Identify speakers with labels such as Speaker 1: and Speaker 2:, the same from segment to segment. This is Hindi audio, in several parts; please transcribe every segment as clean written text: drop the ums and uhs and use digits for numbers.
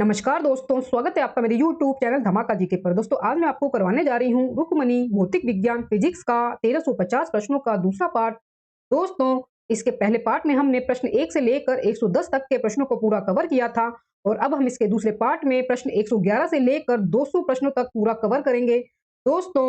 Speaker 1: नमस्कार दोस्तों, स्वागत है आपका मेरे YouTube चैनल धमाका जीके पर। दोस्तों आज मैं आपको करवाने जा रही हूँ रुक्मणी भौतिक विज्ञान फिजिक्स का 1350 प्रश्नों का दूसरा पार्ट। दोस्तों इसके पहले पार्ट में हमने प्रश्न 1 से लेकर 110 तक के प्रश्नों को पूरा कवर किया था और अब हम इसके दूसरे पार्ट में प्रश्न 111 से लेकर 200 प्रश्नों तक पूरा कवर करेंगे। दोस्तों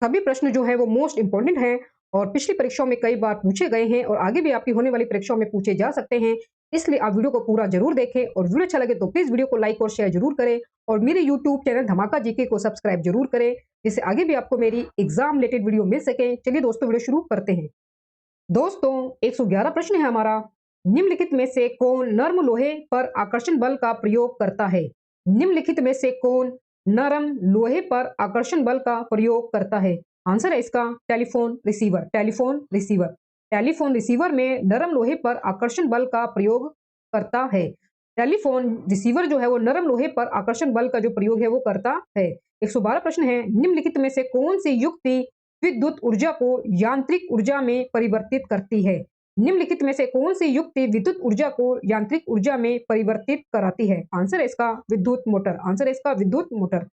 Speaker 1: सभी प्रश्न जो है वो मोस्ट इंपोर्टेंट हैं और पिछली परीक्षाओं में कई बार पूछे गए हैं और आगे भी आपकी होने वाली परीक्षाओं में पूछे जा सकते हैं। इसलिए आप वीडियो को पूरा जरूर देखें और वीडियो अच्छा लगे तो प्लीज वीडियो को लाइक और शेयर जरूर करें और मेरे यूट्यूब चैनल धमाका जीके को सब्सक्राइब जरूर करें, जिससे आगे भी आपको मेरी एग्जाम रिलेटेड वीडियो मिल सके। चलिए दोस्तों वीडियो शुरू करते हैं। दोस्तों 111 प्रश्न है हमारा। निम्नलिखित में से कौन नर्म लोहे पर आकर्षण बल का प्रयोग करता है? निम्नलिखित में से कौन नरम लोहे पर आकर्षण बल का प्रयोग करता है? आंसर है इसका telephone receiver. Telephone receiver telephone receiver में नरम लोहे पर आकर्षण बल का प्रयोग करता है। टेलीफोन रिसीवर जो है वो नरम लोहे पर आकर्षण बल का जो प्रयोग है वो करता है। 112 प्रश्न है। निम्नलिखित में से कौन सी युक्ति विद्युत ऊर्जा को यांत्रिक ऊर्जा में परिवर्तित करती है? निम्नलिखित में से कौन सी युक्ति विद्युत ऊर्जा को यांत्रिक ऊर्जा में परिवर्तित कराती है? आंसर है इसका विद्युत मोटर। आंसर है इसका विद्युत मोटर।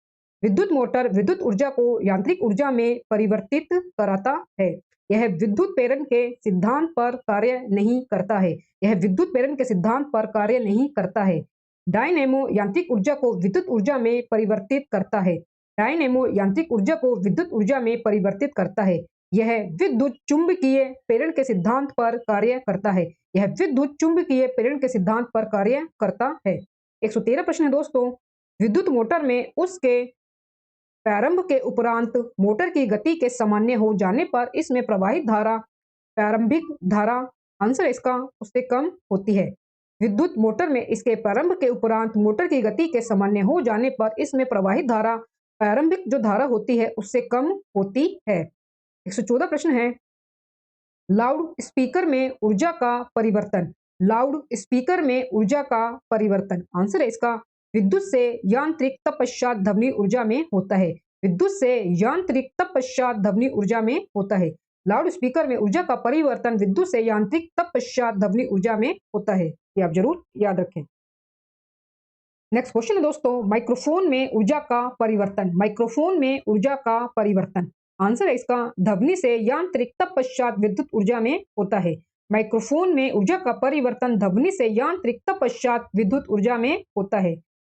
Speaker 1: विद्युत मोटर विद्युत ऊर्जा को यांत्रिक ऊर्जा में परिवर्तित कराता है। यह विद्युत प्रेरण के सिद्धांत पर कार्य नहीं करता है। यह विद्युत प्रेरण के सिद्धांत पर कार्य नहीं करता है। डायनेमो यांत्रिक ऊर्जा को विद्युत ऊर्जा में परिवर्तित करता है। डायनेमो यांत्रिक ऊर्जा को विद्युत ऊर्जा में परिवर्तित करता है। यह विद्युत चुंबकीय प्रेरण के सिद्धांत पर कार्य करता है। यह विद्युत चुंबकीय प्रेरण के सिद्धांत पर कार्य करता है। 113 प्रश्न है दोस्तों। विद्युत मोटर में उसके प्रारंभ के उपरांत मोटर की गति के सामान्य हो जाने पर इसमें प्रवाहित धारा प्रारंभिक धारा आंसर इसका उससे कम होती है। विद्युत मोटर में इसके प्रारंभ के उपरांत मोटर की गति के सामान्य हो जाने पर इसमें प्रवाहित धारा प्रारंभिक जो धारा होती है उससे कम होती है। 114 प्रश्न है। लाउड स्पीकर में ऊर्जा का परिवर्तन। लाउड स्पीकर में ऊर्जा का परिवर्तन आंसर है इसका विद्युत से यांत्रिक तत्पश्चात ध्वनि ऊर्जा में होता है। विद्युत से यांत्रिक तत्पश्चात ध्वनि ऊर्जा में होता है। लाउड स्पीकर में ऊर्जा का परिवर्तन विद्युत से यांत्रिक तत्पश्चात ध्वनि ऊर्जा में होता है। ये आप जरूर याद रखें। नेक्स्ट क्वेश्चन है दोस्तों। माइक्रोफोन में ऊर्जा का परिवर्तन। माइक्रोफोन में ऊर्जा का परिवर्तन आंसर है इसका ध्वनि से यांत्रिक तत्पश्चात विद्युत ऊर्जा में होता है। माइक्रोफोन में ऊर्जा का परिवर्तन ध्वनि से यांत्रिक तत्पश्चात विद्युत ऊर्जा में होता है।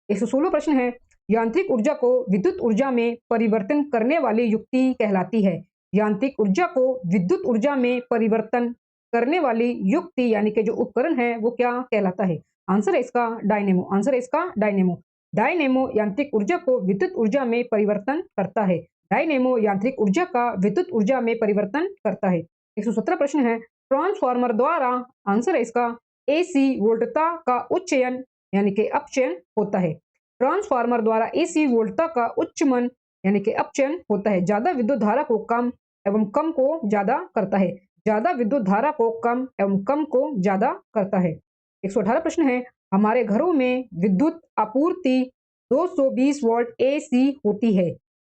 Speaker 1: 116 प्रश्न है। यांत्रिक ऊर्जा को विद्युत ऊर्जा में परिवर्तन करने वाली युक्ति कहलाती है। यांत्रिक ऊर्जा को विद्युत ऊर्जा में परिवर्तन करने वाली युक्ति यानी कि जो उपकरण है वो क्या कहलाता है? आंसर है इसका डायनेमो। आंसर है इसका डायनेमो। डायनेमो यांत्रिक ऊर्जा को विद्युत ऊर्जा में परिवर्तन करता है। डायनेमो यांत्रिक ऊर्जा का विद्युत ऊर्जा में परिवर्तन करता है। 117 प्रश्न है। ट्रांसफार्मर द्वारा आंसर है इसका एसी वोल्टता का उच्चयन यानी कि अपचयन होता है। ट्रांसफार्मर द्वारा एसी वोल्टता का उच्चमन यानी कि अपचयन होता है। ज्यादा विद्युत धारा को कम एवं कम को ज्यादा करता है। ज्यादा विद्युत धारा को कम एवं कम को ज्यादा करता है। 118 प्रश्न है। हमारे घरों में विद्युत आपूर्ति 220 वोल्ट एसी होती है।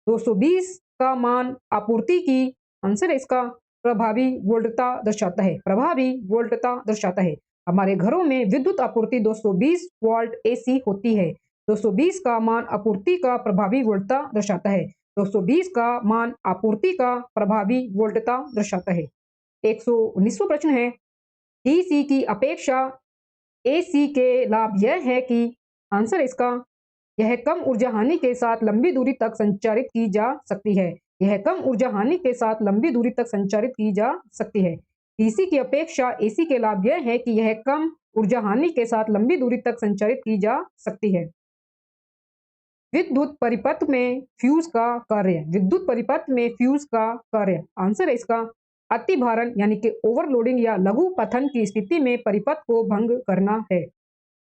Speaker 1: 220 का मान आपूर्ति की आंसर है इसका प्रभावी वोल्टता दर्शाता है। प्रभावी वोल्टता दर्शाता है। हमारे घरों में विद्युत आपूर्ति 220 वोल्ट एसी होती है। 220 का मान आपूर्ति का प्रभावी वोल्टता दर्शाता है। 220 का मान आपूर्ति का प्रभावी वोल्टता दर्शाता है। 119वां प्रश्न है। डीसी की अपेक्षा एसी के लाभ यह है कि आंसर इसका यह कम ऊर्जा हानि के साथ लंबी दूरी तक संचारित की जा सकती है। यह कम ऊर्जा हानि के साथ लंबी दूरी तक संचारित की जा सकती है। डीसी की अपेक्षा एसी के लाभ यह है कि यह कम ऊर्जा हानि के साथ लंबी दूरी तक संचारित की जा सकती है। विद्युत परिपथ में फ्यूज का कार्य। विद्युत परिपथ में फ्यूज का कार्य आंसर है इसका अति भारण यानी कि ओवरलोडिंग या लघु पतन की स्थिति में परिपथ को भंग करना है।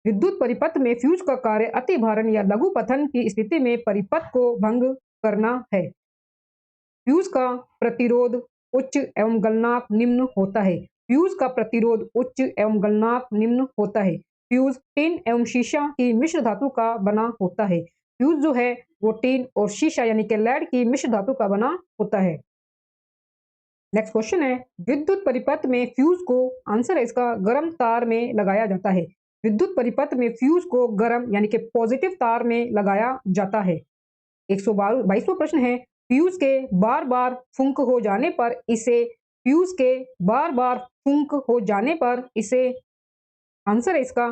Speaker 1: विद्युत परिपथ में फ्यूज का कार्य अति भारण या लघु पतन की स्थिति में परिपथ को भंग करना है। फ्यूज का प्रतिरोध उच्च एवं गलनांक निम्न होता है। फ्यूज का प्रतिरोध उच्च एवं गलनांक निम्न होता है। फ्यूज टिन एवं शीशा की मिश्र धातु का बना होता है। फ्यूज जो है वो टिन और शीशा यानी कि लेड की मिश्र धातु का बना होता है। नेक्स्ट क्वेश्चन है। विद्युत परिपथ में फ्यूज को आंसर है इसका गर्म तार में लगाया जाता है। विद्युत परिपथ में फ्यूज को गर्म यानी कि पॉजिटिव तार में लगाया जाता है। 122वां प्रश्न है, फ्यूज के बार बार फुंक हो जाने पर इसे फ्यूज के बार बार फुंक हो जाने पर इसे आंसर है इसका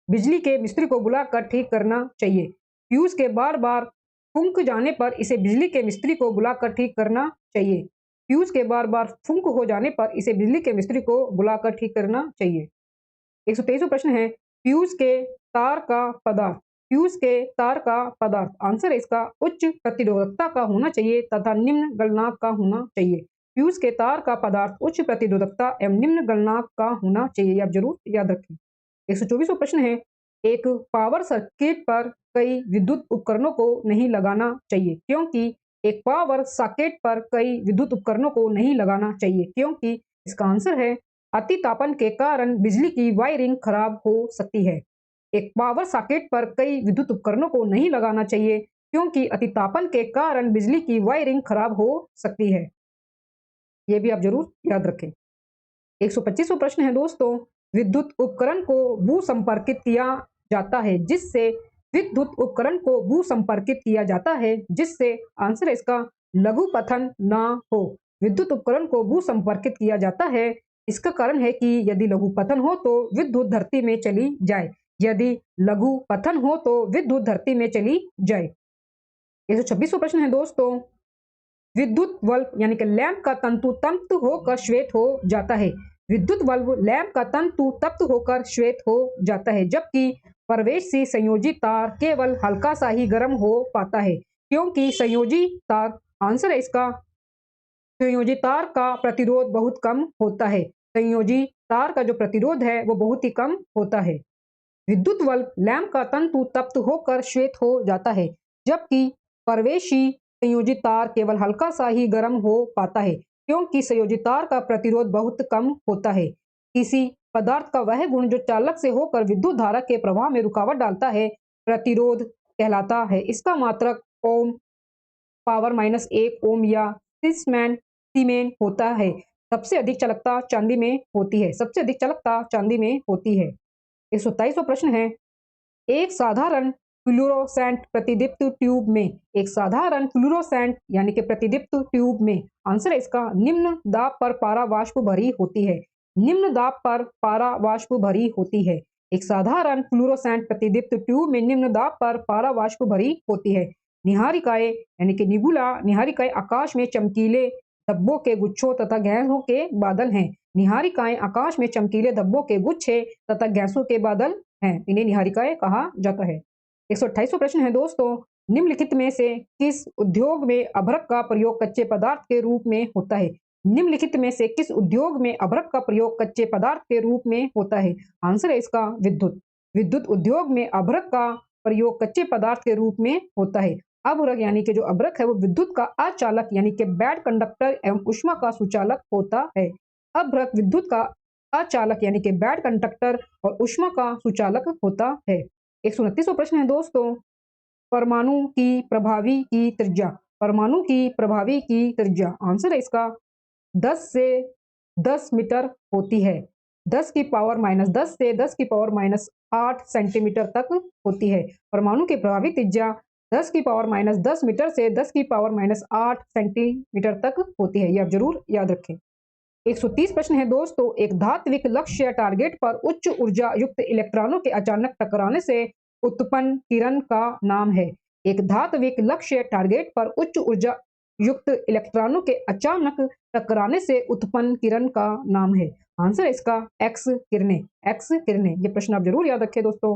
Speaker 1: बिजली के मिस्त्री को बुलाकर ठीक करना चाहिए। फ्यूज के बार बार फुंक जाने पर इसे बिजली के मिस्त्री को बुलाकर ठीक करना चाहिए। फ्यूज के बार बार फुंक हो जाने पर इसे बिजली के मिस्त्री को बुलाकर ठीक करना चाहिए। 123वां प्रश्न है, फ्यूज के तार का पदार्थ फ्यूज के तार का पदार्थ आंसर है इसका उच्च प्रतिरोधकता का होना चाहिए तथा निम्न गलनांक का होना चाहिए। फ्यूज के तार का पदार्थ उच्च प्रतिरोधकता एवं निम्न गलनांक का होना चाहिए, आप जरूर याद रखें। 124वां प्रश्न है, एक पावर सर्किट पर कई विद्युत उपकरणों को नहीं लगाना चाहिए क्योंकि एक पावर सॉकेट पर कई विद्युत उपकरणों को नहीं लगाना चाहिए क्योंकि इसका आंसर है अतितापन के कारण बिजली की वायरिंग खराब हो सकती है। एक पावर सॉकेट पर कई विद्युत उपकरणों को नहीं लगाना चाहिए क्योंकि अतितापन के कारण बिजली की वायरिंग खराब हो सकती है। यह भी आप जरूर याद रखें। 125वां प्रश्न है दोस्तों, विद्युत उपकरण को भू संपर्कित किया जाता है जिससे विद्युत उपकरण को भू संपर्कित किया जाता है जिससे आंसर है इसका लघु पतन ना हो। विद्युत उपकरण को भू संपर्कित किया जाता है, इसका कारण है कि यदि लघु पतन हो तो विद्युत धरती में चली जाए। यदि लघु पतन हो तो विद्युत धरती में चली जाए। 126वां प्रश्न है दोस्तों, विद्युत बल्ब यानी कि लैंप का तंतु तप्त होकर श्वेत हो जाता है। विद्युत बल्ब लैंप का तंतु तप्त होकर श्वेत हो जाता है जबकि प्रवेशी संयोजी तार केवल हल्का सा ही गर्म हो पाता है क्योंकि संयोजी तार आंसर है इसका संयोजी तार का प्रतिरोध बहुत कम होता है। संयोजी तार का जो प्रतिरोध है वो बहुत ही कम होता है। विद्युत बल्ब लैंप का तंतु तप्त होकर श्वेत हो जाता है जबकि प्रवेशी संयोजी तार केवल हल्का सा ही गर्म हो पाता है क्योंकि संयोजी तार का प्रतिरोध बहुत कम होता है। किसी पदार्थ का वह गुण जो चालक से होकर विद्युत धारा के प्रवाह में रुकावट डालता है प्रतिरोध कहलाता है। इसका मात्रक ओम पावर -1 ओम या सीमेन होता है। सबसे अधिक चालकता चांदी में होती है। सबसे अधिक चालकता चांदी में होती है। 127वां प्रश्न है, एक साधारण फ्लूरोसेंट प्रतिदीप्त ट्यूब में एक साधारण फ्लूरोसेंट यानी कि प्रतिदीप्त ट्यूब में आंसर है इसका निम्न दाब पर पारा वाष्प भरी होती है। निम्न दाब पर पारा वाष्प भरी होती है। एक साधारण फ्लूरोसेंट प्रतिदीप्त ट्यूब में निम्न दाब पर पारा वाष्प भरी होती है। निहारिकाएं यानी कि निबुला निहारिकाएं आकाश में चमकीले धब्बों के गुच्छों तथा गैसों के बादल हैं। निहारिकाएं आकाश में चमकीले धब्बों के गुच्छे तथा गैसों के बादल हैं, इन्हें निहारिकाएं कहा जाता है। 128वां प्रश्न है दोस्तों, निम्नलिखित में से किस उद्योग में अभ्रक का प्रयोग कच्चे पदार्थ के रूप में होता है। निम्नलिखित में से किस उद्योग में अभ्रक का प्रयोग कच्चे पदार्थ के रूप में होता है। आंसर है इसका विद्युत। विद्युत उद्योग में अभ्रक का प्रयोग कच्चे पदार्थ के रूप में होता है। अभ्रक यानी कि जो अभ्रक है वो विद्युत का अचालक यानी कि बैड कंडक्टर एवं ऊष्मा का सुचालक होता है। अभ्रक विद्युत का अचालक यानी कि बैड कंडक्टर और ऊष्मा का सुचालक होता है। 129वां प्रश्न है दोस्तों, परमाणु की प्रभावी की त्रिज्या। परमाणु की प्रभावी की त्रिज्या आंसर है इसका 10 से 10 मीटर होती है। 10 की पावर -10 से 10 की पावर -8 सेंटीमीटर तक होती है। परमाणु की प्रभावी त्रिज्या 10 की पावर -10 मीटर से 10 की पावर -8 सेंटीमीटर तक होती है। यह आप जरूर याद रखें। 130 प्रश्न है दोस्तों, एक धात्विक लक्ष्य टारगेट पर उच्च ऊर्जा युक्त इलेक्ट्रॉनों के अचानक टकराने से उत्पन्न किरण का नाम है। एक धात्विक लक्ष्य टारगेट पर उच्च ऊर्जा युक्त इलेक्ट्रॉनों के अचानक टकराने से उत्पन्न किरण का नाम है। आंसर है इसका एक्स किरणें। एक्स किरणें, ये प्रश्न आप जरूर याद रखें दोस्तों।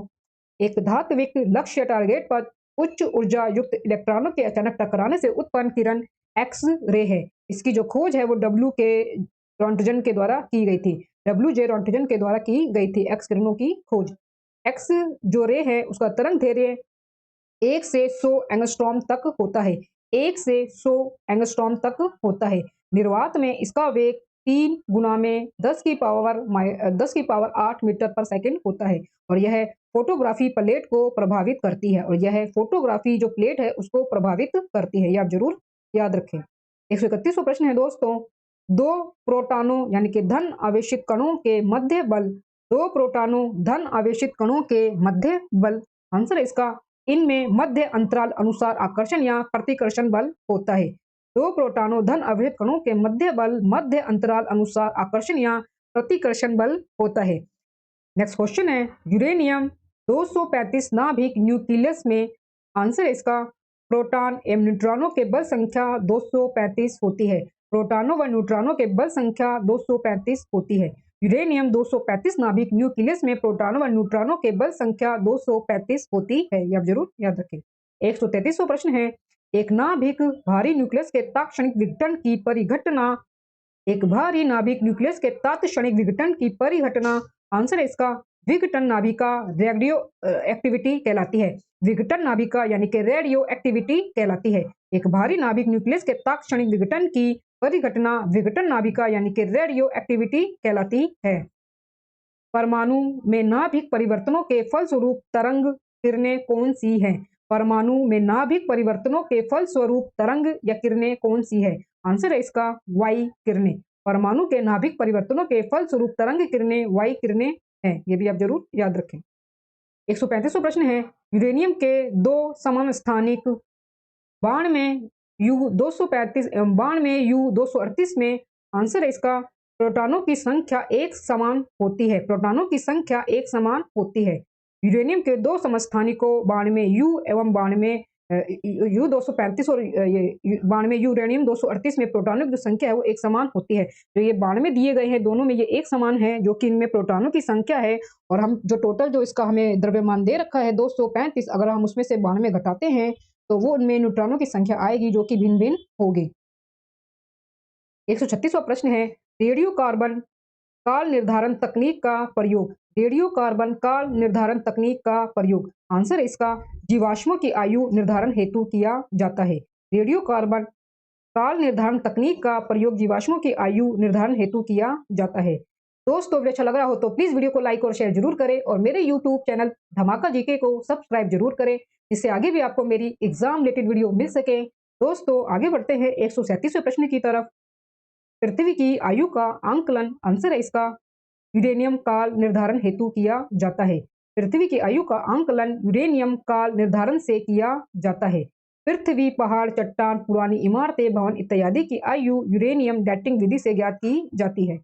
Speaker 1: एक धात्विक लक्ष्य टारगेट पर उच्च ऊर्जा युक्त इलेक्ट्रॉनों के अचानक टकराने से उत्पन्न किरण एक्स रे है। इसकी जो खोज है वो डब्ल्यू के रॉन्टजन के द्वारा की गई थी। WJ रॉन्टजन के द्वारा की गई थी एक्स किरणों की खोज। एक्स जो रे है उसका तरंग दैर्ध्य 1 से 100 एंगस्ट्रॉम तक होता है। 1 से 100 एंगस्ट्रॉम तक होता है। निर्वात में इसका वेग 3 गुना में 10 की पावर 8 मीटर पर सेकंड होता है और यह फोटोग्राफी प्लेट को प्रभावित करती है। और यह फोटोग्राफी जो प्लेट है उसको प्रभावित करती है। यह आप जरूर याद रखें। 131वां प्रश्न है दोस्तों, दो प्रोटॉनों यानी कि धन आवेशित कणों के मध्य बल दो प्रोटॉनों धन आवेशित कणों के मध्य बल। आंसर है इसका इनमें मध्य अंतराल अनुसार आकर्षण या प्रतिकर्षण बल होता है। दो प्रोटॉनों धन आवेशित कणों के मध्य बल मध्य अंतराल अनुसार आकर्षण या प्रतिकर्षण बल होता है। नेक्स्ट क्वेश्चन है यूरेनियम 235 नाभिक न्यूक्लियस में। आंसर है इसका प्रोटॉन एवं न्यूट्रॉनों के बल संख्या 235 होती है। प्रोटॉनों व न्यूट्रॉनों के बल संख्या 235 होती है। यूरेनियम 235 नाभिक न्यूक्लियस में प्रोटॉनों व न्यूट्रॉनों के बल संख्या 235 होती है। यह जरूर याद रखें। 133वां प्रश्न है एक नाभिक भारी न्यूक्लियस के तात्क्षणिक विघटन की परिघटना। एक भारी नाभिक न्यूक्लियस के तात्क्षणिक विघटन की परिघटना। आंसर है इसका विघटन नाभिका रेडियो एक्टिविटी कहलाती है। विघटन नाभिका यानी कि रेडियो एक्टिविटी कहलाती है। एक भारी नाभिक न्यूक्लियस के तात्क्षणिक विघटन की परिघटना विघटन नाभिका यानी कि रेडियो एक्टिविटी कहलाती है। परमाणु में नाभिक परिवर्तनों के फलस्वरूप तरंग किरणें कौन सी हैं? परमाणु में नाभिक परिवर्तनों के फलस्वरूप तरंग या किरणें कौन सी है? आंसर है इसका वाई किरणें। परमाणु के नाभिक परिवर्तनों के फलस्वरूप तरंग किरणें वाई किरणें हैं। ये भी आप जरूर याद रखें। 135वां प्रश्न है यूरेनियम के दो समस्थानिक बाण में U235 एवं बाण में U238 में। आंसर है इसका प्रोटॉनों की संख्या एक समान होती है। प्रोटॉनों की संख्या एक समान होती है। यूरेनियम के दो समस्थानिकों बाण में U एवं बाण में U235 और ये बाण में यूरेनियम 238 में प्रोटॉनों की जो संख्या है वो एक समान होती है। जो ये बाण में दिए गए हैं दोनों में ये एक समान है जो कि इनमें प्रोटॉनों की संख्या है। और हम जो टोटल जो इसका हमें द्रव्यमान दे रखा है 235, अगर हम उसमें से बाण में घटाते हैं तो वो उनमें न्यूट्रॉनों की संख्या आएगी जो कि भिन्न भिन्न होगी। 136वां प्रश्न है रेडियो कार्बन काल निर्धारण तकनीक का प्रयोग। रेडियो कार्बन काल निर्धारण तकनीक का प्रयोग। आंसर है इसका जीवाश्मों की आयु निर्धारण हेतु किया जाता है। रेडियो कार्बन काल निर्धारण तकनीक का प्रयोग जीवाश्मों की आयु निर्धारण हेतु किया जाता है। दोस्तों वीडियो अच्छा लग रहा हो तो प्लीज वीडियो को लाइक और शेयर जरूर करें और मेरे यूट्यूब चैनल धमाका जीके को सब्सक्राइब जरूर करें जिससे आगे भी आपको मेरी एग्जाम रिलेटेड वीडियो मिल सके। दोस्तों आगे बढ़ते हैं 137वें प्रश्न की तरफ। पृथ्वी की आयु का आंकलन। आंसर है इसका यूरेनियम काल निर्धारण हेतु किया जाता है। पृथ्वी की आयु का आंकलन यूरेनियम काल निर्धारण से किया जाता है। पृथ्वी पहाड़ चट्टान पुरानी इमारतें भवन इत्यादि की आयु यूरेनियम डेटिंग विधि से ज्ञात की जाती है।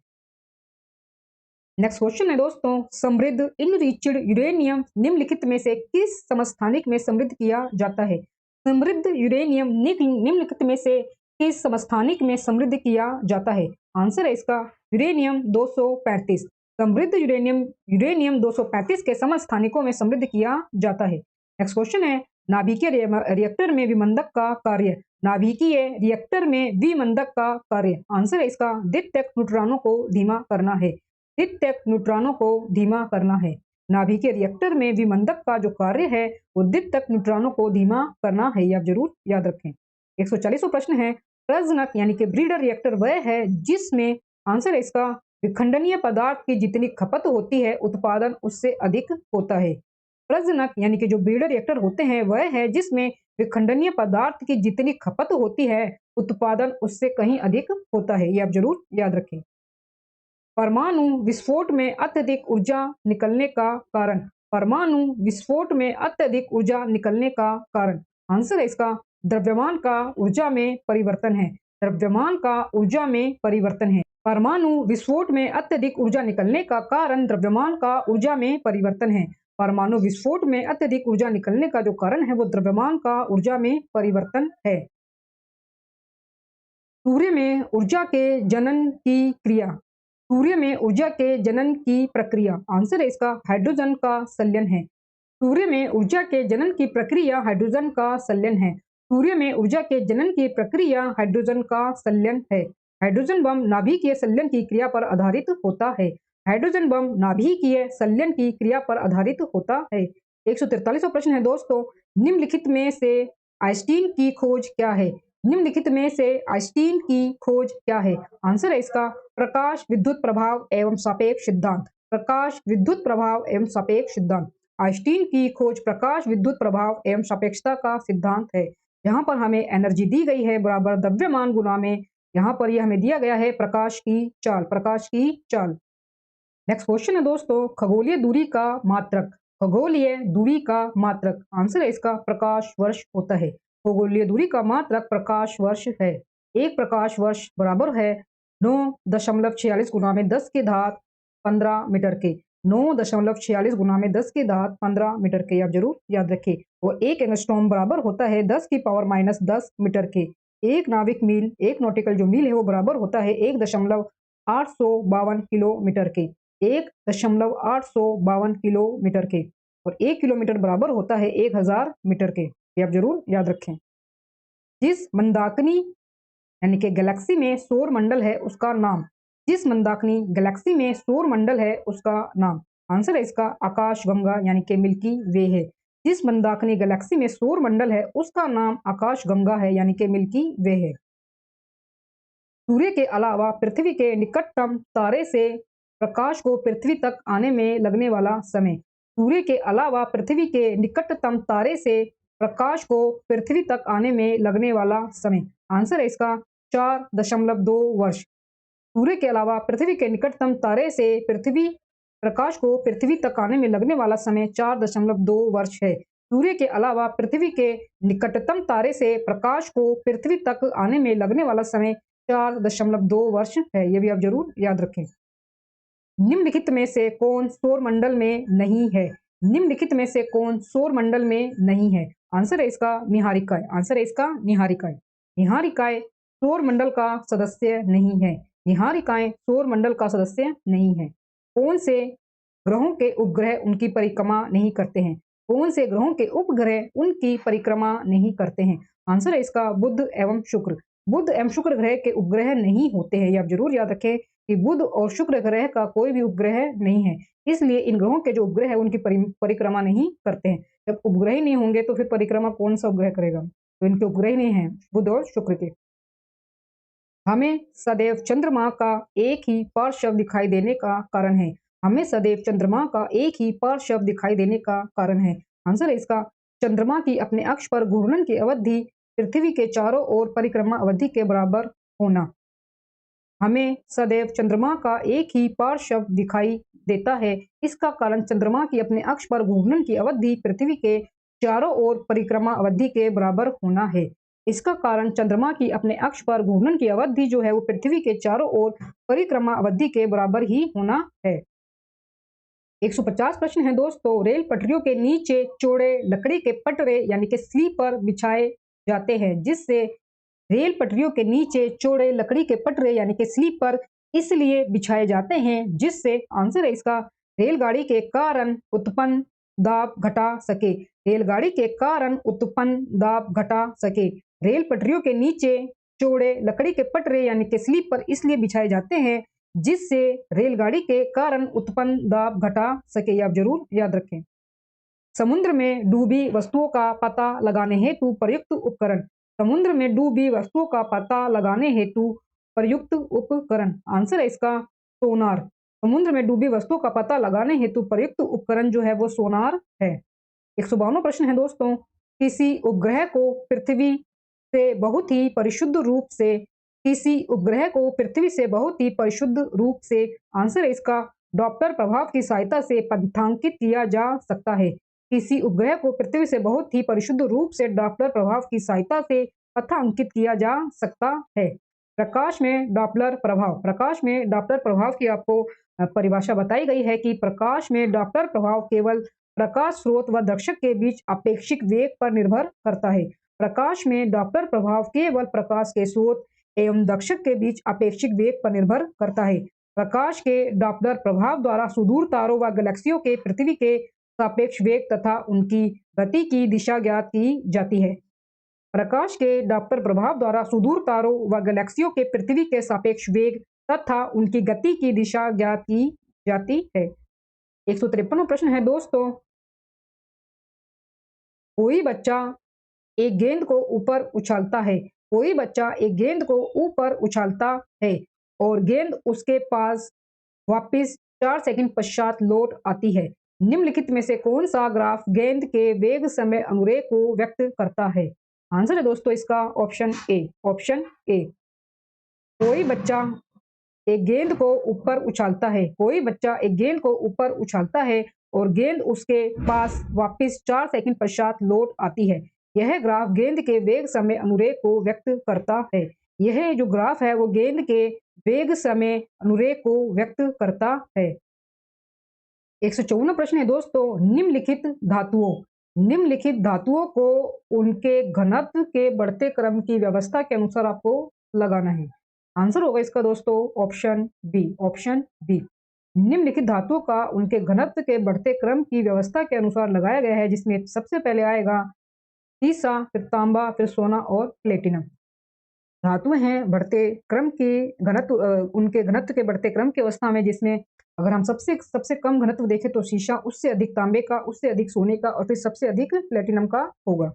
Speaker 1: नेक्स्ट क्वेश्चन है दोस्तों समृद्ध इनरिच्ड यूरेनियम निम्नलिखित में से किस समस्थानिक में समृद्ध किया जाता है? समृद्ध यूरेनियम निम्नलिखित में से किस समस्थानिक में समृद्ध किया जाता है? आंसर है इसका यूरेनियम 235। समृद्ध यूरेनियम 235 के समस्थानिकों में समृद्ध किया जाता है। नेक्स्ट क्वेश्चन है नाभिकीय रिएक्टर में विमंदक का कार्य। नाभिकीय रिएक्टर में विमंदक का कार्य। आंसर है इसका द्वितीयक न्यूट्रॉनों को धीमा करना है। द्वितीयक न्यूट्रॉनों को धीमा करना है। नाभिकीय रिएक्टर में विमंदक का जो कार्य है वो द्वितीयक न्यूट्रॉनों को धीमा करना है। आप जरूर याद रखें। 140वां प्रश्न है प्रजनक यानी कि ब्रीडर रिएक्टर वह है जिसमें। आंसर है इसका विखंडनीय पदार्थ की जितनी खपत होती है उत्पादन उससे अधिक होता है। प्रजनक यानी कि जो ब्रीडर रिएक्टर होते हैं वह है जिसमें विखंडनीय पदार्थ की जितनी खपत होती है उत्पादन उससे कहीं अधिक होता है। ये आप जरूर याद रखें। परमाणु विस्फोट में अत्यधिक ऊर्जा निकलने का कारण। परमाणु विस्फोट में अत्यधिक ऊर्जा निकलने का कारण। आंसर है इसका द्रव्यमान का ऊर्जा में परिवर्तन है। द्रव्यमान का ऊर्जा में परिवर्तन है। परमाणु विस्फोट में अत्यधिक ऊर्जा निकलने का कारण द्रव्यमान का ऊर्जा में परिवर्तन है। परमाणु विस्फोट में अत्यधिक ऊर्जा निकलने का जो कारण है वो द्रव्यमान का ऊर्जा में परिवर्तन है। सूर्य में ऊर्जा के जनन की क्रिया। सूर्य में ऊर्जा के जनन की प्रक्रिया। आंसर है इसका हाइड्रोजन का संलयन है। सूर्य में ऊर्जा के जनन की प्रक्रिया हाइड्रोजन का संलयन है। सूर्य में ऊर्जा के जनन की प्रक्रिया हाइड्रोजन का संलयन है। हाइड्रोजन बम नाभिकीय संलयन की क्रिया पर आधारित होता है। हाइड्रोजन बम नाभिकीय संलयन की क्रिया पर आधारित होता है। 143वां प्रश्न है दोस्तों निम्नलिखित में से आइंस्टीन की खोज क्या है? निम्नलिखित में से आइंस्टीन की खोज क्या है? आंसर है इसका प्रकाश विद्युत प्रभाव एवं सापेक्ष सिद्धांत। प्रकाश विद्युत प्रभाव एवं सापेक्ष सिद्धांत। आइंस्टीन की खोज प्रकाश विद्युत प्रभाव एवं सापेक्षता का सिद्धांत है। यहाँ पर हमें एनर्जी दी गई है बराबर द्रव्यमान गुना में। यहाँ पर यह हमें दिया गया है प्रकाश की चाल। प्रकाश की चाल। नेक्स्ट क्वेश्चन है दोस्तों, खगोलीय दूरी का मात्रक। खगोलीय दूरी का मात्रक, आंसर है इसका प्रकाश वर्ष होता है। खगोलीय दूरी का मात्रक प्रकाश वर्ष है। एक प्रकाश वर्ष बराबर है 9.46 गुना में 10 की घात 15 मीटर के। 9.46 गुना में 10 की घात 15 मीटर के, आप जरूर याद रखिए। और एक एंगस्ट्रॉम बराबर होता है 10 की पावर माइनस 10 मीटर के। एक नाविक मील, एक नॉटिकल जो मील है वो बराबर होता है 1.852 किलोमीटर के। 1.852 किलोमीटर के। और 1 किलोमीटर बराबर होता है 1000 मीटर के, ये आप जरूर याद रखें। जिस मंदाकिनी यानी कि गैलेक्सी में सौर मंडल है उसका नाम। जिस मंदाकिनी गैलेक्सी में सौर मंडल है उसका नाम, आंसर है इसका आकाशगंगा यानी कि मिल्की वे है। जिस मंदाकिनी गैलेक्सी में सौर मंडल है उसका नाम आकाशगंगा है यानी कि मिल्की वे है। सूर्य के अलावा पृथ्वी के निकटतम तारे से प्रकाश को पृथ्वी तक आने में लगने वाला समय। सूर्य के अलावा पृथ्वी के निकटतम तारे से प्रकाश को पृथ्वी तक आने में लगने वाला समय, आंसर है इसका 4.2 वर्ष। सूर्य के अलावा पृथ्वी के निकटतम तारे से पृथ्वी प्रकाश को पृथ्वी तक आने में लगने वाला समय 4.2 वर्ष है। सूर्य के अलावा पृथ्वी के निकटतम तारे से प्रकाश को पृथ्वी तक आने में लगने वाला समय 4.2 वर्ष है, ये भी आप जरूर याद रखें। निम्नलिखित में से कौन सौर मंडल में नहीं है। निम्नलिखित में से कौन सौर मंडल में नहीं है, आंसर है इसका निहारिकाएं। आंसर है इसका निहारिकाएं। निहारिकाएं सौर मंडल का सदस्य नहीं है। निहारिकाएं सौर मंडल का सदस्य नहीं है। कौन से ग्रहों के उपग्रह उनकी परिक्रमा नहीं करते हैं। कौन से ग्रहों के उपग्रह उनकी परिक्रमा नहीं करते हैं, आंसर है इसका बुध एवं शुक्र। बुध एवं शुक्र ग्रह के उपग्रह नहीं होते हैं, ये आप जरूर याद रखें कि बुध और शुक्र ग्रह का कोई भी उपग्रह नहीं है, इसलिए इन ग्रहों के जो उपग्रह है उनकी परिक्रमा नहीं करते हैं। जब उपग्रह ही नहीं होंगे तो फिर परिक्रमा कौन सा उपग्रह करेगा, तो इनके उपग्रह ही नहीं है बुध और शुक्र के। हमें सदैव चंद्रमा का एक ही पार्श्व दिखाई देने का कारण है। हमें सदैव चंद्रमा का एक ही पार्श्व दिखाई देने का कारण है, आंसर है इसका चंद्रमा की अपने अक्ष पर घूर्णन की अवधि पृथ्वी के चारों ओर परिक्रमा अवधि के बराबर होना। हमें सदैव चंद्रमा का एक ही पार्श्व दिखाई देता है, इसका कारण चंद्रमा की अपने अक्ष पर घूर्णन की अवधि पृथ्वी के चारों ओर परिक्रमा अवधि के बराबर होना है। इसका कारण चंद्रमा की अपने अक्ष पर घूर्णन की अवधि जो है वो पृथ्वी के चारों ओर परिक्रमा अवधि के बराबर ही होना है। 150 प्रश्न है दोस्तों, रेल पटरियों के नीचे चौड़े लकड़ी के पटरे यानी कि स्लीपर बिछाए जाते हैं, जिससे रेल पटरियों के नीचे चौड़े लकड़ी के पटरे यानी कि स्लीपर इसलिए बिछाए जाते हैं जिससे, आंसर है इसका रेलगाड़ी के कारण उत्पन्न दाब घटा सके। रेलगाड़ी के कारण उत्पन्न दाब घटा सके। रेल पटरियों के नीचे चौड़े लकड़ी के पटरे यानी कि स्लीपर इसलिए बिछाए जाते हैं जिससे रेलगाड़ी के कारण उत्पन्न दाब घटा सके, आप जरूर याद रखें। समुद्र में डूबी वस्तुओं का पता लगाने हेतु प्रयुक्त उपकरण। समुद्र में डूबी वस्तुओं का पता लगाने हेतु प्रयुक्त उपकरण, आंसर है इसका सोनार। समुद्र में डूबी वस्तुओं का पता लगाने हेतु प्रयुक्त उपकरण जो है वो सोनार है। 152 प्रश्न है दोस्तों, किसी उपग्रह को पृथ्वी से बहुत ही परिशुद्ध रूप से किसी उपग्रह को पृथ्वी से बहुत ही परिशुद्ध रूप से, आंसर है इसका डॉप्लर प्रभाव की सहायता से पथांकित किया जा सकता है। किसी उपग्रह को पृथ्वी से बहुत ही परिशुद्ध रूप से डॉप्लर प्रभाव की सहायता से पथा अंकित किया जा सकता है। प्रकाश में डॉप्लर प्रभाव। प्रकाश में डॉप्लर प्रभाव की आपको परिभाषा बताई गई है कि प्रकाश में डॉप्लर प्रभाव केवल प्रकाश स्रोत व दर्शक के बीच अपेक्षित वेग पर निर्भर करता है। प्रकाश में डॉप्लर प्रभाव केवल प्रकाश के स्रोत एवं दर्शक के बीच अपेक्षित वेग पर निर्भर करता है। प्रकाश के डॉप्लर प्रभाव द्वारा सुदूर तारों व गैलेक्सियों के पृथ्वी के सापेक्ष वेग तथा उनकी गति की दिशा ज्ञात की जाती है। प्रकाश के डॉप्लर प्रभाव द्वारा सुदूर तारों व गैलेक्सियों के पृथ्वी के सापेक्ष वेग तथा उनकी गति की दिशा ज्ञात की जाती है। 153वां प्रश्न है दोस्तों, कोई बच्चा एक गेंद को ऊपर उछालता है। कोई बच्चा एक गेंद को ऊपर उछालता है और गेंद उसके पास वापस 4 सेकंड पश्चात लौट आती है। निम्नलिखित में से कौन सा ग्राफ गेंद के वेग समय अनुरेख को व्यक्त करता है, आंसर है दोस्तों इसका ऑप्शन ए। Option A. कोई बच्चा एक गेंद को ऊपर उछालता है, कोई बच्चा एक गेंद को ऊपर उछालता है और गेंद उसके पास वापस 4 सेकंड पश्चात लौट आती है। यह ग्राफ गेंद के वेग समय अनुरेख को व्यक्त करता है। यह जो ग्राफ है वो गेंद के वेग समय अनुरेख को व्यक्त करता है। 154वां प्रश्न है दोस्तों, निम्नलिखित धातुओं को उनके घनत्व के बढ़ते क्रम की व्यवस्था के अनुसार आपको लगाना है। आंसर होगा इसका दोस्तों ऑप्शन बी। निम्नलिखित धातुओं का उनके घनत्व के बढ़ते क्रम की व्यवस्था के अनुसार लगाया गया है, जिसमें सबसे पहले आएगा सीसा, फिर तांबा, फिर सोना और प्लेटिनम। धातुएं हैं बढ़ते क्रम के घनत्व, उनके घनत्व के बढ़ते क्रम की अवस्था में, जिसमें अगर हम सबसे कम घनत्व देखें तो शीशा, उससे अधिक तांबे का, उससे अधिक सोने का और फिर सबसे अधिक प्लेटिनम का होगा।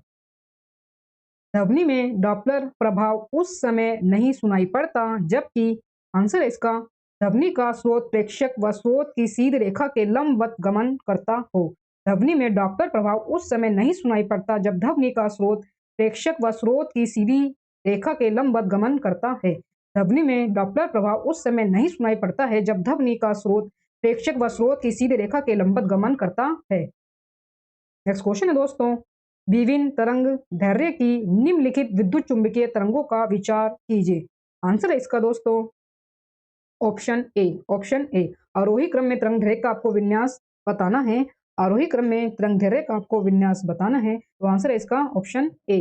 Speaker 1: ध्वनि में डॉपलर प्रभाव उस समय नहीं सुनाई पड़ता जबकि, आंसर है इसका, ध्वनि का स्रोत प्रेक्षक व स्रोत की सीधी रेखा के लंबवत गमन करता हो। ध्वनि में डॉपलर प्रभाव उस समय नहीं सुनाई पड़ता जब ध्वनि का स्रोत प्रेक्षक व स्रोत की सीधी रेखा के लंबवत गमन करता है। ध्वनि में डॉपलर प्रभाव उस समय नहीं सुनाई पड़ता है जब ध्वनि का स्रोत प्रेक्षक व स्रोत की सीधी रेखा के लंबवत गमन करता है। नेक्स्ट क्वेश्चन है दोस्तों, विभिन्न तरंग दैर्ध्य की निम्नलिखित विद्युत चुंबकीय तरंगों का विचार कीजिए। आंसर है इसका दोस्तों ऑप्शन ए। आरोही क्रम में तरंग दैर्ध्य का आपको विन्यास बताना है। आरोही क्रम में तरंग दैर्ध्य का आपको विन्यास बताना है, तो आंसर है इसका ऑप्शन ए।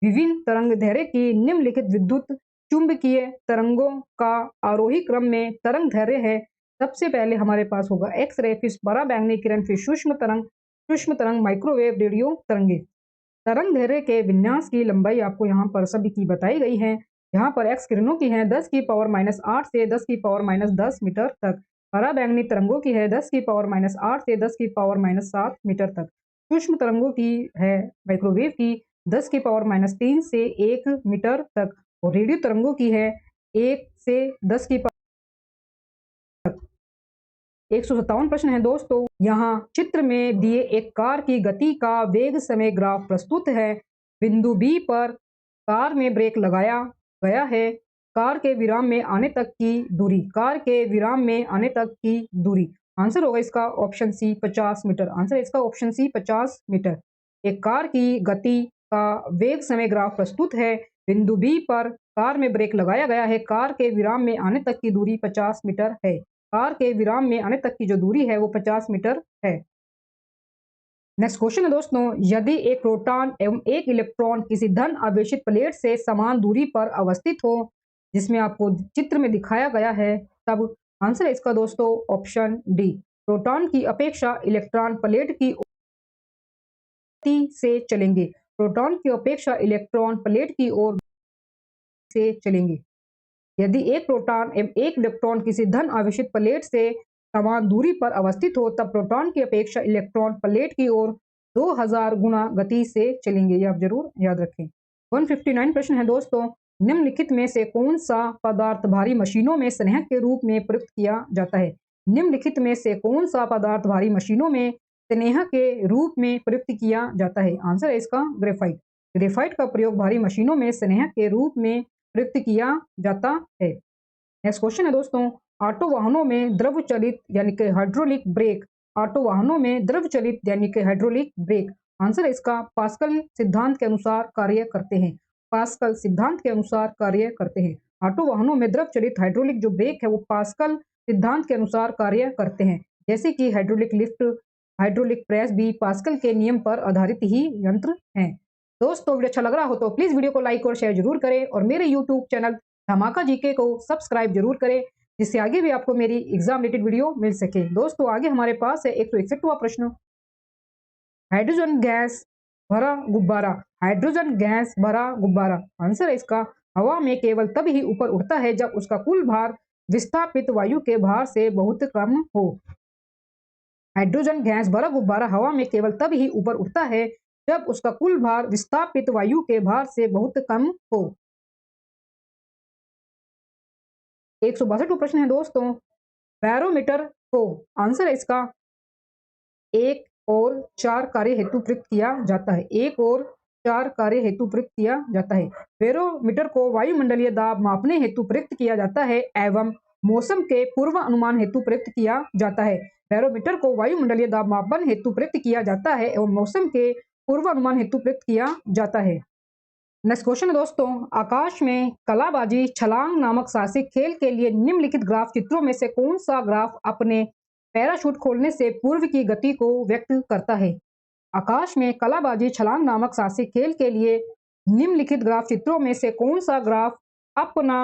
Speaker 1: विभिन्न तरंग दैर्ध्य की निम्नलिखित विद्युत चुंबकीय तरंगों का आरोही क्रम में तरंग दैर्ध्य है। सबसे पहले हमारे पास होगा एक्स रे, फिर परा बैंगनी किरण, फिर सूक्ष्म तरंग, माइक्रोवेव, रेडियो तरंगे। तरंग दैर्ध्य के विन्यास की लंबाई आपको यहाँ पर सभी की बताई गई है। यहाँ पर एक्स किरणों की है 10⁻⁻8 से 10⁻10 मीटर तक। परा बैंगनी तरंगों की है 10⁻8 से 10⁻7 मीटर तक। सूक्ष्म तरंगों की है, माइक्रोवेव की, 10⁻3 से 1 मीटर तक और रेडियो तरंगों की है 1 से 10 की 157 प्रश्न है दोस्तों। यहाँ चित्र में दिए एक कार की गति का वेग समय ग्राफ प्रस्तुत है। बिंदु बी पर कार में ब्रेक लगाया गया है। कार के विराम में आने तक की दूरी, आंसर होगा इसका ऑप्शन सी 50 मीटर। आंसर है इसका ऑप्शन सी 50 मीटर। एक कार की गति का वेग समय ग्राफ प्रस्तुत है। बिंदु बी पर कार में ब्रेक लगाया गया है। कार के विराम में आने तक की दूरी 50 मीटर है। कार के विराम में आने तक की जो दूरी है वो 50 मीटर है। नेक्स्ट क्वेश्चन है दोस्तों, यदि एक प्रोटॉन एवं एक इलेक्ट्रॉन किसी धन आवेशित प्लेट से समान दूरी पर अवस्थित हो, जिसमें आपको चित्र में दिखाया गया है, तब आंसर है इसका दोस्तों ऑप्शन डी। प्रोटॉन की अपेक्षा इलेक्ट्रॉन प्लेट की गति से चलेंगे। प्रोटॉन की अपेक्षा इलेक्ट्रॉन प्लेट की ओर से चलेंगे। यदि एक प्रोटॉन एवं एक इलेक्ट्रॉन किसी धन आवेशित प्लेट से समान दूरी पर अवस्थित हो, तब प्रोटॉन की अपेक्षा इलेक्ट्रॉन प्लेट की ओर 2000 गुना गति से चलेंगे। ये आप जरूर याद रखें। 159 प्रश्न है दोस्तों, निम्नलिखित में से कौन सा पदार्थ भारी मशीनों में स्नेहक के रूप में प्रयुक्त किया जाता है। निम्नलिखित में से कौन सा पदार्थ भारी मशीनों में स्नेहक के रूप में प्रयुक्त किया जाता है। आंसर है इसका ग्रेफाइट। ग्रेफाइट का प्रयोग भारी मशीनों में स्नेहक के रूप में प्रयुक्त किया जाता है। नेक्स्ट क्वेश्चन है दोस्तों, ऑटो वाहनों में द्रव चलित यानी कि हाइड्रोलिक ब्रेक, ऑटो वाहनों में द्रव चलित यानी कि हाइड्रोलिक ब्रेक, आंसर है इसका पास्कल सिद्धांत के अनुसार कार्य करते हैं। पास्कल सिद्धांत के अनुसार कार्य करते हैं। ऑटो वाहनों में द्रव चलित हाइड्रोलिक जो ब्रेक है वो पास्कल सिद्धांत के अनुसार कार्य करते हैं। जैसे कि हाइड्रोलिक लिफ्ट, हाइड्रोलिक प्रेस भी पास्कल के नियम पर आधारित ही यंत्र हैं। दोस्तों वीडियो अच्छा लग रहा हो तो प्लीज वीडियो को लाइक और शेयर जरूर करें और मेरे यूट्यूब चैनल धमाका जीके को सब्सक्राइब जरूर करें, जिससे आगे भी आपको मेरी एग्जाम रिलेटेड वीडियो मिल सके। दोस्तों आगे हमारे पास है 161वां प्रश्न, हाइड्रोजन गैस भरा गुब्बारा। हाइड्रोजन गैस भरा गुब्बारा, आंसर है इसका हवा में केवल तब ही ऊपर उड़ता है जब उसका कुल भार विस्थापित वायु के भार से बहुत कम हो। हाइड्रोजन गैस भरा गुब्बारा हवा में केवल तब ही ऊपर उठता है जब उसका कुल भार विस्थापित वायु के भार से बहुत कम हो। 162वां प्रश्न है दोस्तों, बैरोमीटर को, आंसर है इसका 1 और 4 कार्य हेतु प्रयुक्त किया जाता है। 1 और 4 कार्य हेतु प्रयुक्त किया जाता है। बैरोमीटर को वायुमंडलीय दाब मापने हेतु प्रयुक्त किया जाता है एवं मौसम के पूर्व अनुमान हेतु प्रयुक्त किया जाता है? बैरोमीटर को वायुमंडलीय दाब मापन हेतु प्रयुक्त किया जाता है एवं मौसम के पूर्व अनुमान हेतु प्रयुक्त किया जाता है। नेक्स्ट क्वेश्चन है दोस्तों, आकाश में कलाबाजी छलांग नामक साहसिक खेल के लिए निम्नलिखित ग्राफ चित्रों में से कौन सा ग्राफ अपने पैराशूट खोलने से पूर्व की गति को व्यक्त करता है? आकाश में कलाबाजी छलांग नामक साहसिक खेल के लिए निम्नलिखित ग्राफ चित्रों में से कौन सा ग्राफ अपना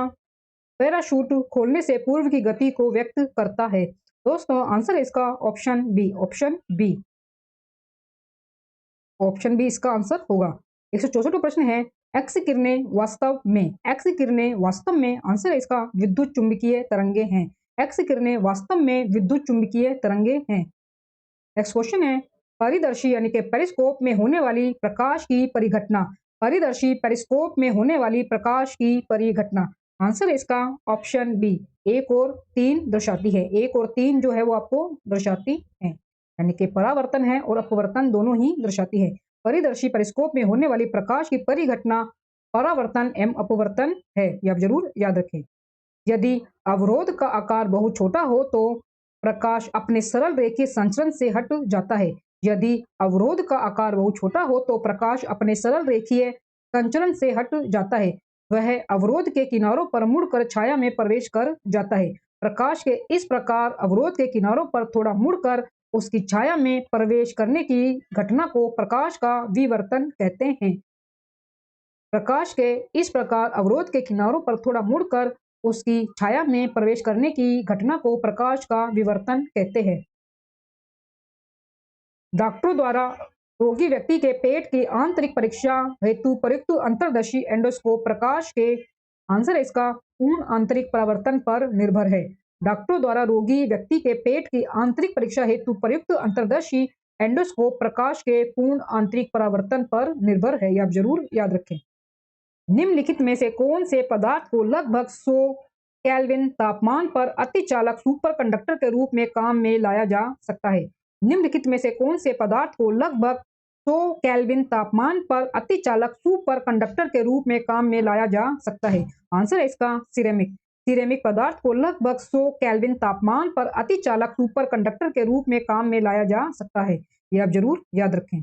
Speaker 1: पैराशूट खोलने से पूर्व की गति को व्यक्त करता है? दोस्तों आंसर है इसका option B, option B, option B इसका आंसर होगा। 164 प्रश्न है, एक्स किरणें वास्तव में आंसर है इसका विद्युत चुंबकीय तरंगे हैं। एक्स किरणें वास्तव में विद्युत चुंबकीय तरंगे हैं। नेक्स्ट क्वेश्चन है, परिदर्शी यानी कि पेरिस्कोप में होने वाली प्रकाश की परिघटना, परिदर्शी पेरिस्कोप में होने वाली प्रकाश की परिघटना, आंसर है इसका ऑप्शन बी, 1 और 3 दर्शाती है। 1 और 3 जो है वो आपको दर्शाती है, यानी कि परावर्तन है और अपवर्तन दोनों ही दर्शाती है। परिदर्शी पेरिस्कोप में होने वाली प्रकाश की परिघटना परावर्तन एवं अपवर्तन है, यह आप जरूर याद रखें। यदि अवरोध का आकार बहुत छोटा हो तो प्रकाश अपने सरल रेखीय संचरण से हट जाता है। यदि अवरोध का आकार बहुत छोटा हो तो प्रकाश अपने सरल रेखीय संचरण से हट जाता है। वह अवरोध के किनारों पर मुड़कर छाया में प्रवेश कर जाता है। प्रकाश के इस प्रकार अवरोध के किनारों पर थोड़ा मुड़कर उसकी छाया में प्रवेश करने की घटना को प्रकाश का विवर्तन कहते हैं। प्रकाश के इस प्रकार अवरोध के किनारों पर थोड़ा मुड़कर उसकी छाया में प्रवेश करने की घटना को प्रकाश का विवर्तन कहते हैं। डॉक्टरों द्वारा रोगी व्यक्ति के पेट की आंतरिक परीक्षा हेतु प्रयुक्त अंतर्दर्शी एंडोस्कोप प्रकाश के, आंसर है इसका, पूर्ण आंतरिक परावर्तन पर निर्भर है। डॉक्टरों द्वारा रोगी व्यक्ति के पेट की आंतरिक परीक्षा हेतु प्रयुक्त अंतर्दर्शी एंडोस्कोप प्रकाश के पूर्ण आंतरिक परावर्तन पर निर्भर है, यह आप जरूर याद रखें। निम्नलिखित में से कौन से पदार्थ को लगभग 100 केल्विन तापमान पर अतिचालक सुपर कंडक्टर के रूप में काम में लाया जा सकता है? निम्नलिखित में से कौन से पदार्थ को लगभग 100 केल्विन तापमान पर अतिचालक सुपर कंडक्टर के रूप में काम में लाया जा सकता है? आंसर है इसका सिरेमिक। सिरेमिक पदार्थ को लगभग 100 केल्विन तापमान पर अतिचालक सुपर कंडक्टर के रूप में काम में लाया जा सकता है, यह आप जरूर याद रखें।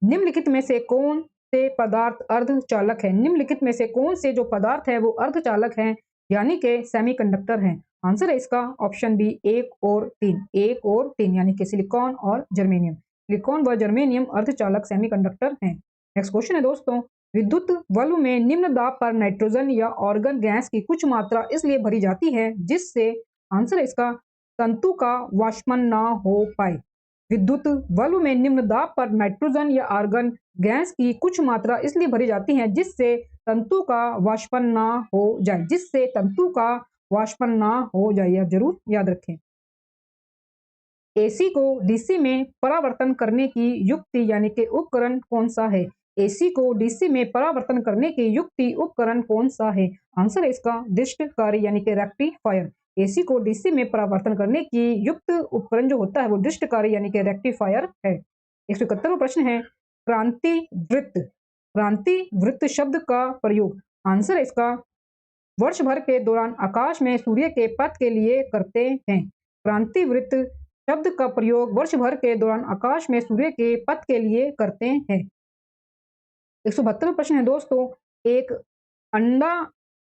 Speaker 1: निम्नलिखित में से कौन से पदार्थ अर्धचालक है? निम्नलिखित में से कौन से जो पदार्थ है वो अर्धचालक हैं, यानी कि सेमीकंडक्टर हैं? आंसर है इसका ऑप्शन बी, 1 और 3, 1 और 3, यानी कि सिलिकॉन और जर्मेनियम। सिलिकॉन व जर्मेनियम अर्धचालक सेमीकंडक्टर हैं। नेक्स्ट क्वेश्चन है दोस्तों, विद्युत बल्ब में निम्न दाब पर नाइट्रोजन या ऑर्गन गैस की कुछ मात्रा इसलिए भरी जाती है जिससे, आंसर है इसका, तंतु का वाष्पन ना हो पाए। विद्युत बल्ब में निम्न दाब पर नाइट्रोजन या आर्गन गैस की कुछ मात्रा इसलिए भरी जाती है जिससे तंतु का वाष्पन ना हो जाए, जिससे तंतु का वाष्पन ना हो जाए, आप जरूर याद रखें। एसी को डीसी में परावर्तन करने की युक्ति यानी कि उपकरण कौन सा है? एसी को डीसी में परावर्तन करने की युक्ति उपकरण कौन सा है? आंसर है इसका डिस्टकारी यानी कि रेक्टिफायर। एसी को डीसी में परावर्तन करने की युक्त उपकरण जो होता है वो डिस्टकारी यानी कि रेक्टिफायर है। 171वां प्रश्न है, क्रांति वृत्त, क्रांति वृत्त शब्द का प्रयोग, आंसर है इसका, वर्ष भर के दौरान आकाश में सूर्य के पथ के लिए करते हैं। क्रांति वृत्त शब्द का प्रयोग वर्ष भर के दौरान आकाश में सूर्य के पथ के लिए करते हैं। 172वां प्रश्न है दोस्तों, एक अंडा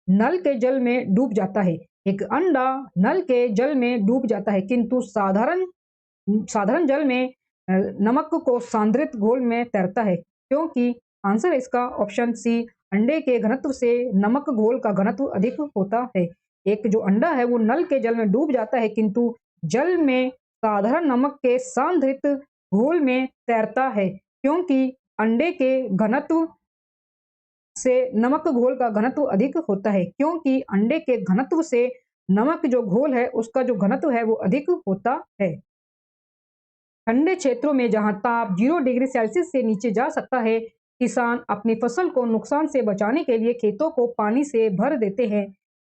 Speaker 1: नल के जल में डूब जाता है। एक अंडा नल के जल में डूब जाता है किंतु साधारण जल में नमक को सांद्रित घोल में तैरता है, क्योंकि, आंसर है इसका ऑप्शन सी, अंडे के घनत्व से नमक घोल का घनत्व अधिक होता है। एक जो अंडा है वो नल के जल में डूब जाता है किंतु जल में साधारण नमक के सांद्रित घोल में तैरता है, क्योंकि अंडे के घनत्व से नमक घोल का घनत्व अधिक होता है, क्योंकि अंडे के घनत्व से नमक जो घोल है उसका जो घनत्व है वो अधिक होता है। ठंडे क्षेत्रों में जहां ताप 0 डिग्री सेल्सियस से नीचे जा सकता है, किसान अपनी फसल को नुकसान से बचाने के लिए खेतों को पानी से भर देते हैं,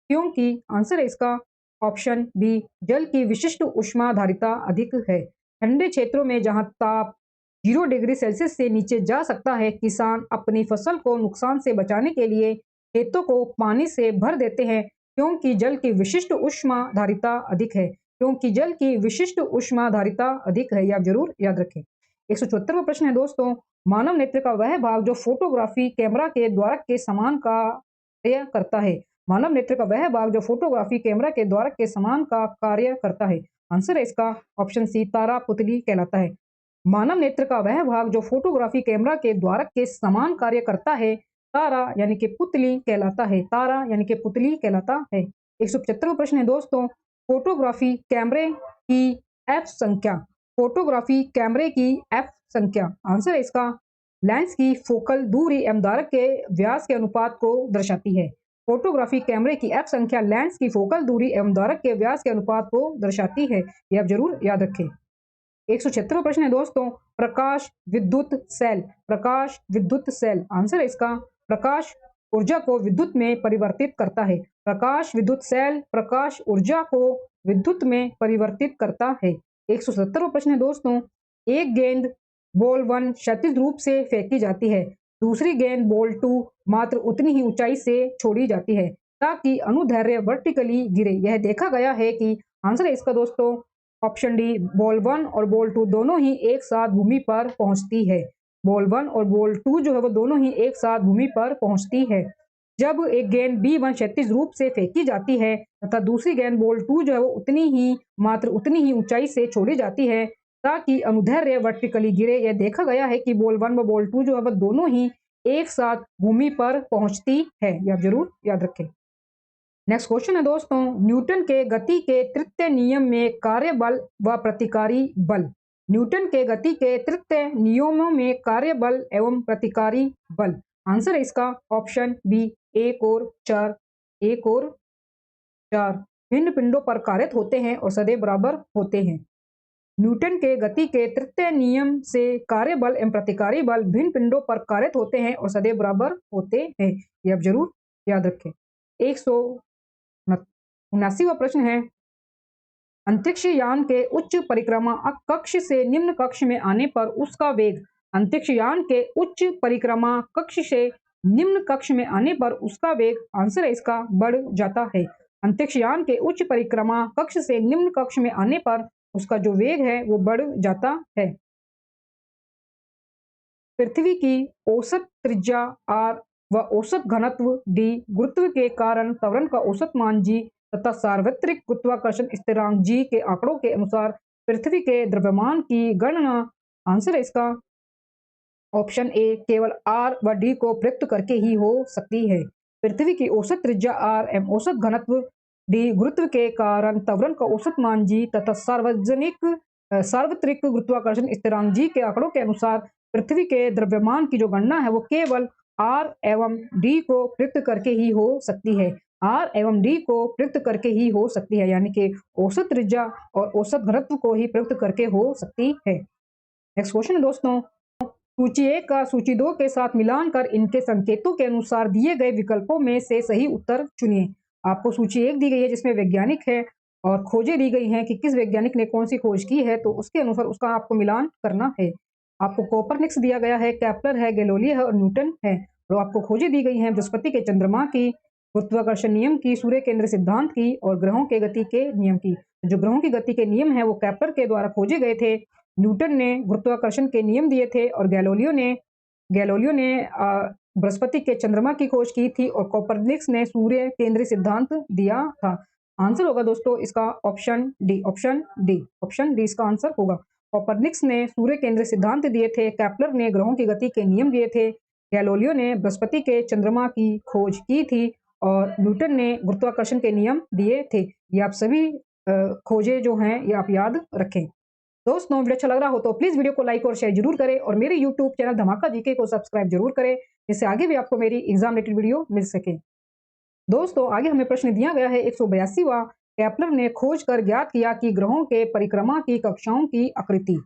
Speaker 1: क्योंकि, आंसर है इसका ऑप्शन बी, जल की विशिष्ट ऊष्माधारिता अधिक है। ठंडे क्षेत्रों में जहां ताप 0 डिग्री सेल्सियस से नीचे जा सकता है, किसान अपनी फसल को नुकसान से बचाने के लिए खेतों को पानी से भर देते हैं, क्योंकि जल की विशिष्ट ऊष्माधारिता अधिक है। क्योंकि जल की विशिष्ट ऊष्माधारिता अधिक है, ये आप जरूर याद रखें। 174वां प्रश्न है दोस्तों, मानव नेत्र का वह भाग जो फोटोग्राफी कैमरा के द्वारक के समान कार्य करता है। मानव नेत्र का वह भाग जो फोटोग्राफी कैमरा के द्वारक के समान का कार्य करता है। आंसर है इसका ऑप्शन सी, तारा पुतली कहलाता है। मानव नेत्र का वह भाग जो फोटोग्राफी कैमरा के द्वारक के समान कार्य करता है, तारा यानी कि पुतली कहलाता है। तारा यानी कि पुतली कहलाता है। 175वां प्रश्न है दोस्तों, फोटोग्राफी कैमरे की एफ संख्या। फोटोग्राफी कैमरे की एफ संख्या। आंसर है इसका, लेंस की फोकल दूरी एवं धारक के व्यास के अनुपात को दर्शाती है। फोटोग्राफी कैमरे की एफ संख्या लेंस की फोकल दूरी एवं धारक के व्यास के अनुपात को दर्शाती है, ये आप जरूर याद रखें। 176वां प्रश्न है दोस्तों, प्रकाश विद्युत सेल। प्रकाश विद्युत सेल। आंसर है इसका, प्रकाश ऊर्जा को विद्युत में परिवर्तित करता है। प्रकाश विद्युत सेल प्रकाश ऊर्जा को विद्युत में परिवर्तित करता है। 170वां प्रश्न है दोस्तों, एक गेंद बॉल 1 क्षैतिज रूप से फेंकी जाती है, दूसरी गेंद बॉल 2 मात्र उतनी ही ऊंचाई से छोड़ी जाती है ताकि अनुदैर्ध्य वर्टिकली गिरे। यह देखा गया है कि आंसर है इसका दोस्तों ऑप्शन डी, बॉल 1 और बॉल 2 दोनों ही एक साथ भूमि पर पहुंचती है। बॉल 1 और बॉल 2 जो है वो दोनों ही एक साथ भूमि पर पहुंचती है। जब एक गेंद B1 क्षैतिज रूप से फेंकी जाती है तथा दूसरी गेंद बॉल 2 जो है वो मात्र उतनी ही ऊंचाई से छोड़ी जाती है ताकि अनुदैर्ध्य वर्टिकली गिरे। यह देखा गया है कि बॉल 1 व बॉल 2 जो है वह दोनों ही एक साथ भूमि पर पहुंचती है, यह जरूर याद रखें। नेक्स्ट क्वेश्चन है दोस्तों, न्यूटन के गति के तृतीय नियम में कार्य बल व प्रतिकारी बल। न्यूटन के गति के तृतीय नियमों में कार्य बल एवं प्रतिकारी बल। आंसर है इसका ऑप्शन बी, एक और चार। एक और चार भिन्न पिंडों पर कार्यरत होते हैं और सदैव बराबर होते हैं। न्यूटन के गति के तृतीय नियम से कार्य बल एवं प्रतिकारी बल भिन्न पिंडों पर कार्यरत होते हैं और सदैव बराबर होते हैं, ये आप जरूर याद रखें। 179वां प्रश्न है, अंतरिक्ष यान के उच्च परिक्रमा कक्ष से निम्न कक्ष में आने पर उसका वेग। अंतरिक्ष यान के उच्च परिक्रमा कक्ष से निम्न कक्ष में आने पर उसका वेग। आंसर है इसका, बढ़ जाता है। अंतरिक्ष यान के उच्च परिक्रमा कक्ष से निम्न कक्ष में आने पर उसका जो वेग है वो बढ़ जाता है। पृथ्वी की औसत त्रिज्या r व औसत घनत्व d, गुरुत्व के कारण त्वरण का औसत मान g तथा सार्वत्रिक गुरुत्वाकर्षण स्थिरांक g के आंकड़ों के अनुसार पृथ्वी के द्रव्यमान की गणना। आंसर है इसका ऑप्शन ए, केवल r व d को प्रयुक्त करके ही हो सकती है। पृथ्वी की औसत त्रिज्या r एवं औसत घनत्व d, गुरुत्व के कारण त्वरण का औसत मान g तथा सार्वत्रिक गुरुत्वाकर्षण स्थिरांक g के आंकड़ों के अनुसार पृथ्वी के द्रव्यमान की जो गणना है वो केवल r एवं d को प्रयुक्त करके ही हो सकती है। r एवं d को प्रयुक्त करके ही हो सकती है, यानी कि औसत त्रिज्या और औसत घनत्व को ही प्रयुक्त करके हो सकती है। नेक्स्ट क्वेश्चन है दोस्तों, सूची 1 का सूची 2 के साथ मिलान कर इनके संकेतों के अनुसार दिए गए विकल्पों में से सही उत्तर चुनिए। आपको सूची 1 दी गई है जिसमें वैज्ञानिक है और खोजें दी गई हैं कि किस वैज्ञानिक ने कौन सी खोज की है, तो उसके अनुसार उसका आपको मिलान करना है। आपको कोपरनिकस दिया गया है, केपलर है, गैलीलियो है और न्यूटन है। तो आपको खोजें दी गई हैं बृहस्पति के चंद्रमा की, गुरुत्वाकर्षण नियम की, सूर्य केंद्र सिद्धांत की और ग्रहों के गति के नियम की। जो ग्रहों की गति के नियम है वो केपलर के द्वारा खोजे गए थे। न्यूटन ने गुरुत्वाकर्षण के नियम दिए थे और गैलीलियो ने बृहस्पति के चंद्रमा की खोज की थी और कोपरनिकस ने सूर्य केंद्रीय सिद्धांत दिया था। आंसर होगा दोस्तों इसका ऑप्शन डी। ऑप्शन डी इसका आंसर होगा। कोपरनिकस ने सूर्य केंद्रीय सिद्धांत दिए थे, केपलर ने ग्रहों की गति के नियम दिए थे, गैलीलियो ने बृहस्पति के चंद्रमा की खोज की थी और न्यूटन ने गुरुत्वाकर्षण के नियम दिए थे। ये आप सभी खोजें जो हैं ये आप याद रखें। दोस्तों वीडियो अच्छा लग रहा हो तो प्लीज वीडियो को लाइक और शेयर जरूर करें और मेरे यूट्यूब चैनल धमाका जीके को सब्सक्राइब जरूर करें, जिससे आगे भी आपको मेरी एग्जाम रिलेटेड वीडियो मिल सके। दोस्तों आगे हमें प्रश्न दिया गया है 182वां, केपलर ने खोज कर ज्ञात किया कि ग्रहों के परिक्रमा की कक्षाओं की आकृति।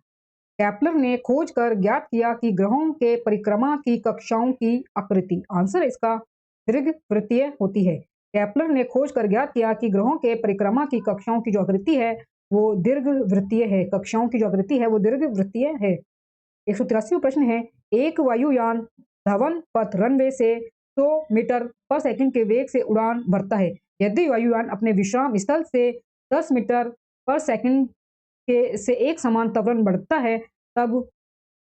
Speaker 1: केपलर ने खोज कर ज्ञात किया कि ग्रहों के परिक्रमा की कक्षाओं की आकृति। आंसर इसका दीर्घवृत्तीय होती है। केपलर ने खोज कर ज्ञात किया कि ग्रहों के परिक्रमा की कक्षाओं की जो आकृति है वो दीर्घवृत्तीय है। कक्षाओं की जो आकृति है वो दीर्घवृत्तीय है। 183वां प्रश्न है, एक वायुयान धवन पथ रनवे से 100 मीटर पर सेकंड के वेग से उड़ान भरता है। यदि वायुयान अपने विश्राम स्थल से 10 मीटर पर सेकंड के से एक समान त्वरण बढ़ता है, तब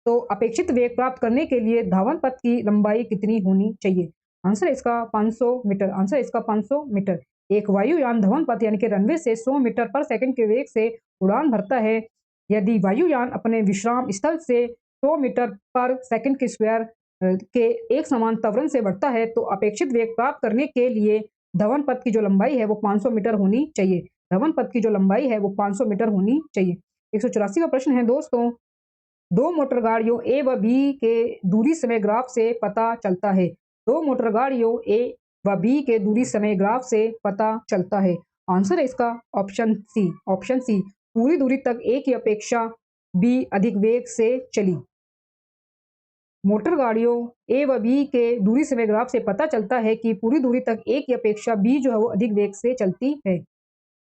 Speaker 1: तो अपेक्षित वेग प्राप्त करने के लिए धावन पथ की लंबाई कितनी होनी चाहिए? आंसर है इसका 500 मीटर। आंसर है इसका 500 मीटर। एक वायुयान धवन पथ यानी कि रनवे से 100 मीटर पर सेकंड के वेग से उड़ान भरता है। यदि वायुयान अपने विश्राम स्थल से 100 मीटर पर सेकंड के स्क्वायर के एक समान त्वरण से बढ़ता है, तो अपेक्षित वेग प्राप्त करने के लिए धवन पथ की जो लंबाई है वो 500 मीटर होनी चाहिए। धवन पथ की जो लंबाई है वो 500 मीटर होनी चाहिए। 184वां प्रश्न है दोस्तों, दो मोटर गाड़ियों ए व बी के दूरी समय ग्राफ से पता चलता है। दो मोटर गाड़ियों ए व बी के दूरी समय ग्राफ से पता चलता है। आंसर है इसका ऑप्शन सी। ऑप्शन सी, पूरी दूरी तक ए की अपेक्षा बी अधिक वेग से चली। मोटर गाड़ियों ए व बी के दूरी समय ग्राफ से पता चलता है कि पूरी दूरी तक ए की अपेक्षा बी जो है वो अधिक वेग से चलती है।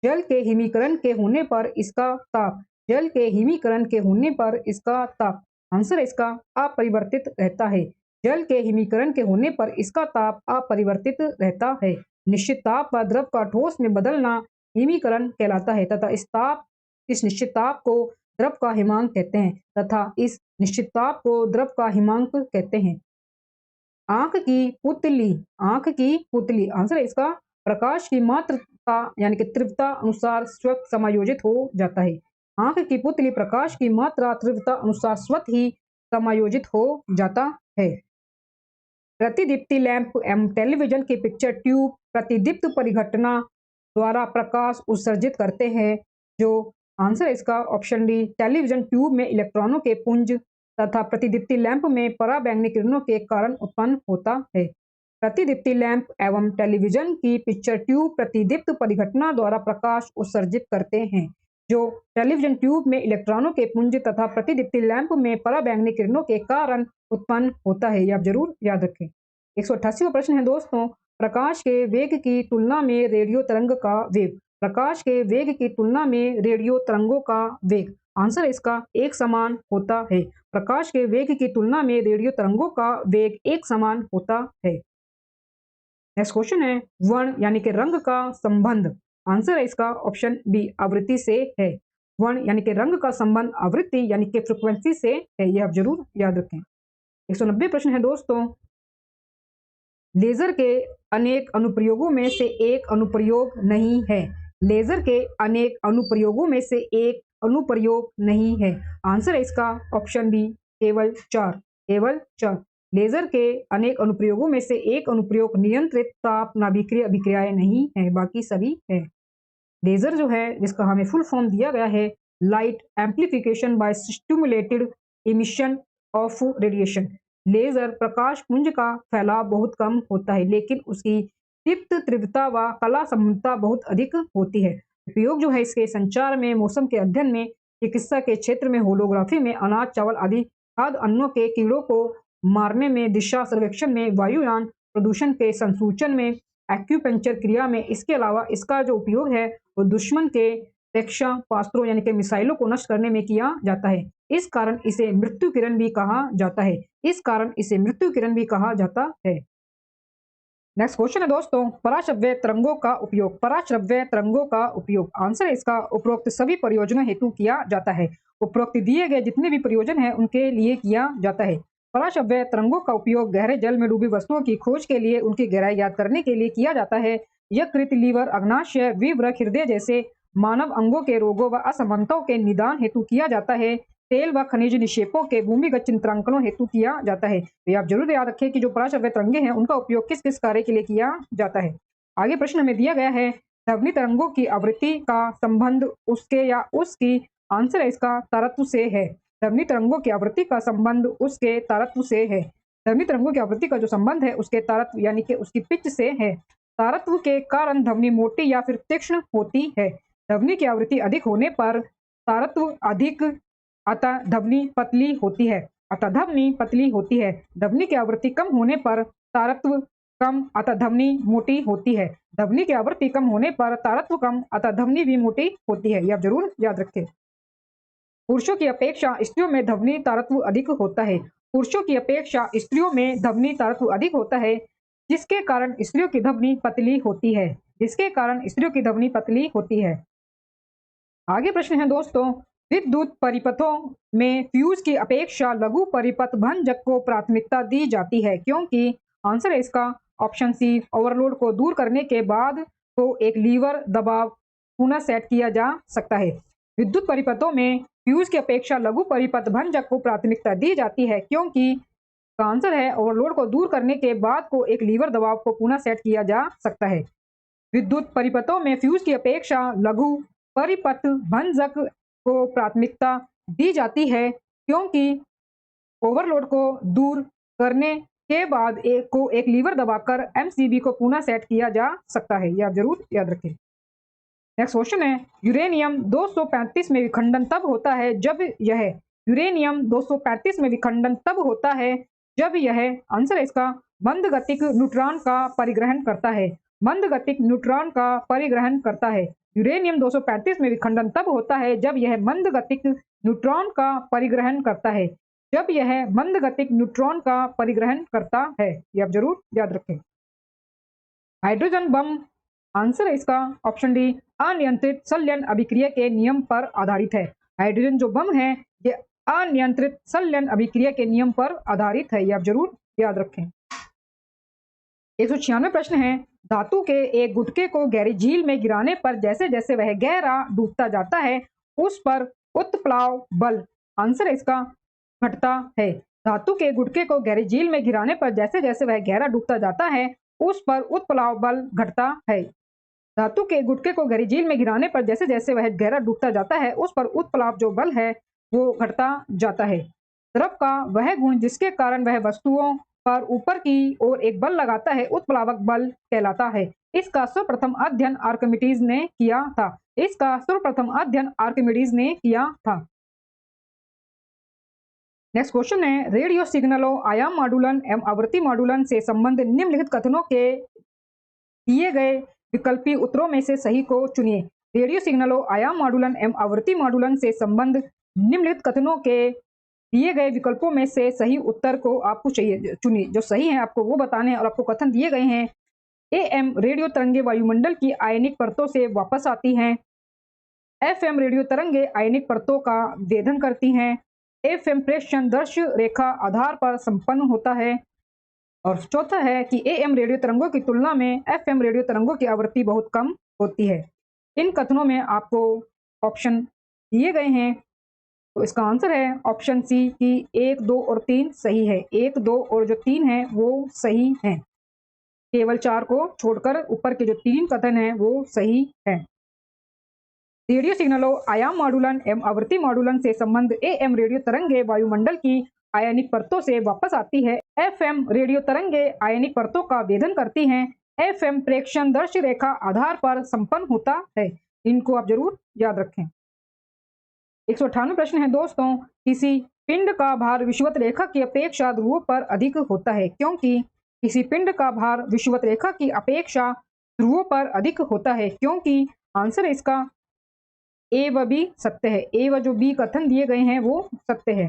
Speaker 1: जल के हिमीकरण के होने पर इसका ताप, जल के हिमीकरण के होने पर इसका ताप, आंसर इसका अपरिवर्तित रहता है। जल के हिमीकरण के होने पर इसका ताप अपरिवर्तित रहता है। निश्चित ताप पर द्रव का ठोस में बदलना हिमीकरण कहलाता है तथा इस निश्चित ताप को द्रव का हिमांक कहते हैं तथा इस निश्चित ताप को द्रव का हिमांक कहते हैं। आंख की पुतली, आंख की पुतली, आंसर है इसका प्रकाश की मात्रा यानी कि तीव्रता अनुसार स्वतः समायोजित हो जाता है। आंख की पुतली प्रकाश की मात्रा तीव्रता अनुसार स्वतः ही समायोजित हो जाता है। प्रतिदीप्ति लैंप एवं टेलीविजन की पिक्चर ट्यूब प्रतिदीप्त परिघटना द्वारा प्रकाश उत्सर्जित करते हैं। जो आंसर है इसका ऑप्शन डी, टेलीविजन ट्यूब में इलेक्ट्रॉनों के पुंज तथा प्रतिदीप्ति लैंप में पराबैंगनी किरणों के कारण उत्पन्न होता है। प्रतिदीप्ति लैंप एवं टेलीविजन की पिक्चर ट्यूब प्रतिदीप्त परिघटना द्वारा प्रकाश उत्सर्जित करते हैं। जो टेलीविजन ट्यूब में इलेक्ट्रॉनों के पुंज तथा प्रतिदीप्ति लैंप में पराबैंगनी किरणों के कारण उत्पन्न होता है। ये आप जरूर याद रखें। 188वां प्रश्न है दोस्तों, प्रकाश के वेग की तुलना में रेडियो तरंग का वेग, प्रकाश के वेग की तुलना में रेडियो तरंगों का वेग, आंसर इसका एक समान होता है। प्रकाश के वेग की तुलना में रेडियो तरंगों का वेग एक समान होता है। नेक्स्ट क्वेश्चन है, वर्ण यानी कि रंग का संबंध, आंसर है इसका ऑप्शन बी, आवृत्ति से है। वर्ण यानी कि रंग का संबंध आवृत्ति यानी कि फ्रीक्वेंसी से है। ये आप जरूर याद रखें। 190 प्रश्न है दोस्तों, लेजर के अनेक अनुप्रयोगों में से एक अनुप्रयोग नहीं है। लेजर के अनेक अनुप्रयोगों में से एक अनुप्रयोग नहीं है। आंसर है इसका ऑप्शन बी, केवल 4, केवल 4। लेजर के अनेक अनुप्रयोगों में से एक अनुप्रयोग नियंत्रित ताप नाभिकीय अभिक्रियाएं नहीं है, बाकी सभी है। लेजर जो है जिसका हमें फुल फॉर्म दिया गया है light amplification by stimulated emission of radiation. Laser प्रकाश पुंज का फैलाव बहुत कम होता है, लेकिन उसकी दीप्त तीव्रता व कला संबंधता बहुत अधिक होती है। उपयोग जो है इसके संचार में, मौसम के अध्ययन में, चिकित्सा के क्षेत्र में, होलोग्राफी में, अनाज चावल आदि खाद्य अन्नों के कीड़ों को मारने में, दिशा सर्वेक्षण में, वायुयान प्रदूषण के संसूचन में, एक्यूपंक्चर क्रिया में। इसके अलावा इसका जो उपयोग है वो दुश्मन के क्षेपणास्त्रों यानी कि मिसाइलों को नष्ट करने में किया जाता है। इस कारण इसे मृत्यु किरण भी कहा जाता है। इस कारण इसे मृत्यु किरण भी कहा जाता है। नेक्स्ट क्वेश्चन है दोस्तों, पराश्रव्य तरंगों का उपयोग, पराश्रव्य तरंगों का उपयोग, आंसर है इसका उपरोक्त सभी प्रयोजनों हेतु किया जाता है। उपरोक्त दिए गए जितने भी प्रयोजन हैं उनके लिए किया जाता है। पराश्रव्य तरंगों का उपयोग गहरे जल में डूबी वस्तुओं की खोज के लिए, उनकी गहराई ज्ञात करने के लिए किया जाता है। यकृत, लीवर, अग्नाशय, विवृक, हृदय जैसे मानव अंगों के रोगों व असमानताओं के निदान हेतु किया जाता है। तेल व खनिज निक्षेपों के भूमिगत चित्रांकनों हेतु किया जाता है। तो आप जरूर याद रखें कि जो पराश्रव्य तरंगे हैं उनका उपयोग किस किस कार्य के लिए किया जाता है। आगे प्रश्न हमें दिया गया है, ध्वनि तरंगों की आवृत्ति का संबंध उसके या उसकी, आंसर है इसका तारत्व से है। ध्वनि तरंगों की आवृत्ति का संबंध उसके तारत्व से है। ध्वनि तरंगों की आवृत्ति का जो संबंध है उसके तारत्व यानी कि उसकी पिच से है। तारत्व के कारण ध्वनि मोटी या फिर तीक्ष्ण होती है। ध्वनि की आवृत्ति अधिक होने पर तारत्व अधिक अतः ध्वनि पतली होती है। अतः ध्वनि पतली होती है। ध्वनि की आवृत्ति कम होने पर तारत्व कम अतः ध्वनि मोटी होती है। ध्वनि की आवृत्ति कम होने पर तारत्व कम अतः ध्वनि भी मोटी होती है। यह जरूर याद रखें। पुरुषों की अपेक्षा स्त्रियों में ध्वनि तारत्व अधिक होता है। पुरुषों की अपेक्षा स्त्रियों में ध्वनि तारत्व अधिक होता है, जिसके कारण स्त्रियों की ध्वनि पतली होती है। जिसके कारण स्त्रियों की धमनी पतली होती है। आगे प्रश्न है दोस्तों, विद्युत परिपथों में फ्यूज की अपेक्षा लघु परिपथ भंजक को प्राथमिकता दी जाती है, क्योंकि आंसर है इसका ऑप्शन सी, ओवरलोड को दूर करने के बाद को एक लीवर दबाव पुनः सेट किया जा सकता है। विद्युत परिपथों में फ्यूज की अपेक्षा लघु परिपथ भंजक को प्राथमिकता दी जाती है, क्योंकि का आंसर है ओवरलोड को दूर करने के बाद को एक लीवर दबाव को पुनः सेट किया जा सकता है। विद्युत परिपथों में फ्यूज की अपेक्षा लघु परिपथ भंजक को प्राथमिकता दी जाती है, क्योंकि ओवरलोड को दूर करने के बाद एक लीवर दबाकर एमसीबी को पुनः सेट किया जा सकता है। यह आप जरूर याद रखें। नेक्स्ट क्वेश्चन है, यूरेनियम 235 में विखंडन तब होता है जब यह यूरेनियम 235 में विखंडन तब होता है जब यह आंसर है इसका मंदगतिक न्यूट्रॉन का परिग्रहण करता है। मंदगतिक न्यूट्रॉन का परिग्रहण करता है। यूरेनियम 235 में विखंडन तब होता है जब यह मंदगतिक न्यूट्रॉन का परिग्रहण करता है। जब यह मंदगतिक न्यूट्रॉन का परिग्रहण करता है, यह आप जरूर याद रखें। हाइड्रोजन बम आंसर है इसका ऑप्शन डी, अनियंत्रित संलयन अभिक्रिया के नियम पर आधारित है। हाइड्रोजन जो बम है ये अनियंत्रित संलयन अभिक्रिया के नियम पर आधारित है, यह आप जरूर याद रखें। 196 प्रश्न है, धातु के एक गुटके को गहरी झील में गिराने पर जैसे जैसे वह गहरा डूबता जाता है उस पर उत्प्लाव बल आंसर है इसका घटता है। धातु के गुटके को गहरी झील में गिराने पर जैसे जैसे वह गहरा डूबता जाता है उस पर उत्प्लाव बल घटता है। धातु के गुटके को गहरी झील में गिराने पर जैसे जैसे वह गहरा डूबता जाता है उस पर उत्प्लाव जो बल है वो घटता जाता है। द्रव का वह गुण जिसके कारण वह वस्तुओं पर ऊपर की ओर एक बल लगाता है उत्प्लावक बल कहलाता है। इसका सर्वप्रथम अध्ययन आर्किमिडीज ने किया था। इसका सर्वप्रथम अध्ययन आर्किमिडीज ने किया था। नेक्स्ट क्वेश्चन है, रेडियो सिग्नलों आयाम मॉडुलन एवं आवृत्ति मॉडुलन से संबंधित निम्नलिखित कथनों के दिए गए विकल्पी उत्तरों में से सही को चुनिए। रेडियो सिग्नलों आयाम मॉडुलन एवं आवृत्ति मॉडुलन से संबंध निम्नलिखित कथनों के दिए गए विकल्पों में से सही उत्तर को आपको चाहिए चुनिए। जो सही है आपको वो बताने हैं और आपको कथन दिए गए हैं। एएम रेडियो तरंगे वायुमंडल की आयनिक परतों से वापस आती हैं। एफएम रेडियो तरंगे आयनिक परतों का वेधन करती हैं। एफएम प्रेषण दर्श्य रेखा आधार पर संपन्न होता है। और चौथा है कि एएम रेडियो तरंगों की तुलना में एफएम रेडियो तरंगों की आवृत्ति बहुत कम होती है। इन कथनों में आपको ऑप्शन दिए गए हैं, तो इसका आंसर है ऑप्शन सी कि 1, 2 और 3 सही है। 1, 2 और जो 3 है वो सही है। केवल 4 को छोड़कर ऊपर के जो 3 कथन है वो सही है। रेडियो सिग्नलों आयाम मॉडुलन एवं आवृत्ति मॉडुलन से संबंध एएम रेडियो तरंगे वायुमंडल की आयनिक परतों से वापस आती है। एफएम रेडियो तरंगे आयनिक परतों का वेधन करती हैं। एफएम प्रेक्षण दर्श्य रेखा आधार पर संपन्न होता है। इनको आप जरूर याद रखें। 198 प्रश्न है दोस्तों, किसी पिंड का भार विषुवत रेखा की अपेक्षा ध्रुवों पर अधिक होता है, क्योंकि किसी पिंड का भार विषुवत रेखा की अपेक्षा ध्रुवों पर अधिक होता है, क्योंकि आंसर इसका ए व बी सत्य है। ए व जो बी कथन दिए गए हैं वो सत्य है।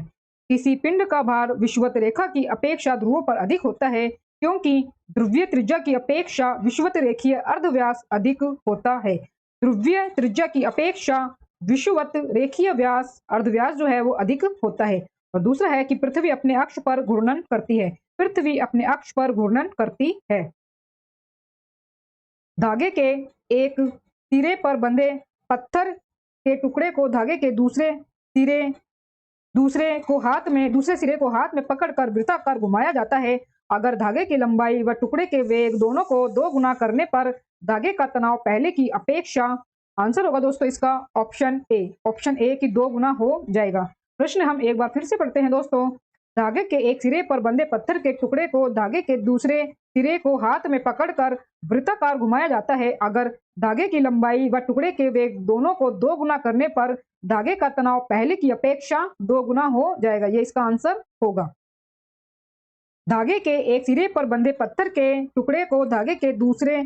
Speaker 1: किसी पिंड का भार विषुवत रेखा की अपेक्षा ध्रुवों पर अधिक होता है, क्योंकि ध्रुवीय त्रिज्या की अपेक्षा विषुवत रेखीय अर्धव्यास अधिक होता है। ध्रुवीय त्रिज्या की अपेक्षा विषुवत रेखीय व्यास अर्धव्यास जो है वो अधिक होता है। और दूसरा है कि पृथ्वी अपने अक्ष पर घूर्णन करती है। पृथ्वी अपने अक्ष पर घूर्णन करती है। धागे के एक सिरे पर बंधे पत्थर के टुकड़े को धागे के दूसरे सिरे को हाथ में पकड़कर वृत्ताकार घुमाया जाता है। अगर धागे की लंबाई व टुकड़े के वेग दोनों को 2 गुना करने पर धागे का तनाव पहले की अपेक्षा आंसर होगा दोस्तों इसका ऑप्शन ए। ऑप्शन ए की 2 गुना हो जाएगा। प्रश्न हम एक बार फिर से पढ़ते हैं दोस्तों। धागे के एक सिरे पर बंधे पत्थर के टुकड़े को धागे के दूसरे सिरे को हाथ में पकड़कर वृत्ताकार घुमाया जाता है। अगर धागे की लंबाई व टुकड़े के वेग दोनों को 2 गुना करने पर धागे का तनाव पहले की अपेक्षा 2 गुना हो जाएगा। ये इसका आंसर होगा। धागे के एक सिरे पर बंधे पत्थर के टुकड़े को धागे के दूसरे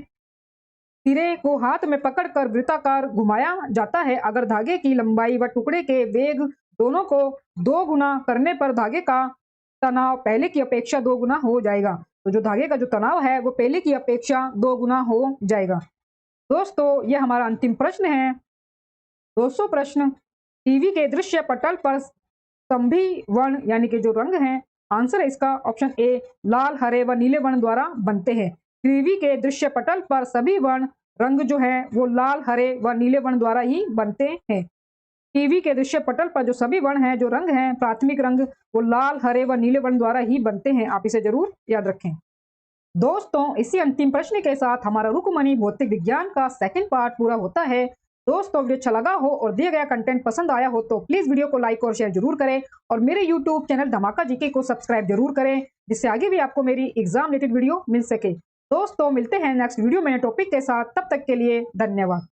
Speaker 1: सिरे को हाथ में पकड़कर वृत्ताकार घुमाया जाता है। अगर धागे की लंबाई व टुकड़े के वेग दोनों को 2 गुना करने पर धागे का तनाव पहले की अपेक्षा 2 गुना हो जाएगा। तो जो धागे का जो तनाव है वो पहले की अपेक्षा 2 गुना हो जाएगा। दोस्तों ये हमारा अंतिम प्रश्न है। 200 प्रश्न। टीवी के दृश्य पटल पर स्तंभी वर्ण यानी कि जो रंग है, आंसर है इसका ऑप्शन ए लाल, हरे व नीले वर्ण द्वारा बनते हैं। टीवी के दृश्य पटल पर सभी वर्ण रंग जो है वो लाल, हरे व नीले वर्ण द्वारा ही बनते हैं। टीवी के दृश्य पटल पर जो सभी वर्ण हैं, जो रंग हैं, प्राथमिक रंग, वो लाल, हरे व नीले वर्ण द्वारा ही बनते हैं। आप इसे जरूर याद रखें। दोस्तों इसी अंतिम प्रश्न के साथ हमारा रुकमणि भौतिक विज्ञान का सेकंड पार्ट पूरा होता है। दोस्तों वीडियो अच्छा लगा हो और दिया गया कंटेंट पसंद आया हो तो प्लीज वीडियो को लाइक और शेयर जरूर करें और मेरे यूट्यूब चैनल धमाका जीके को सब्सक्राइब जरूर करें, जिससे आगे भी आपको मेरी एग्जाम रिलेटेड वीडियो मिल सके। दोस्तों मिलते हैं नेक्स्ट वीडियो में टॉपिक के साथ, तब तक के लिए धन्यवाद।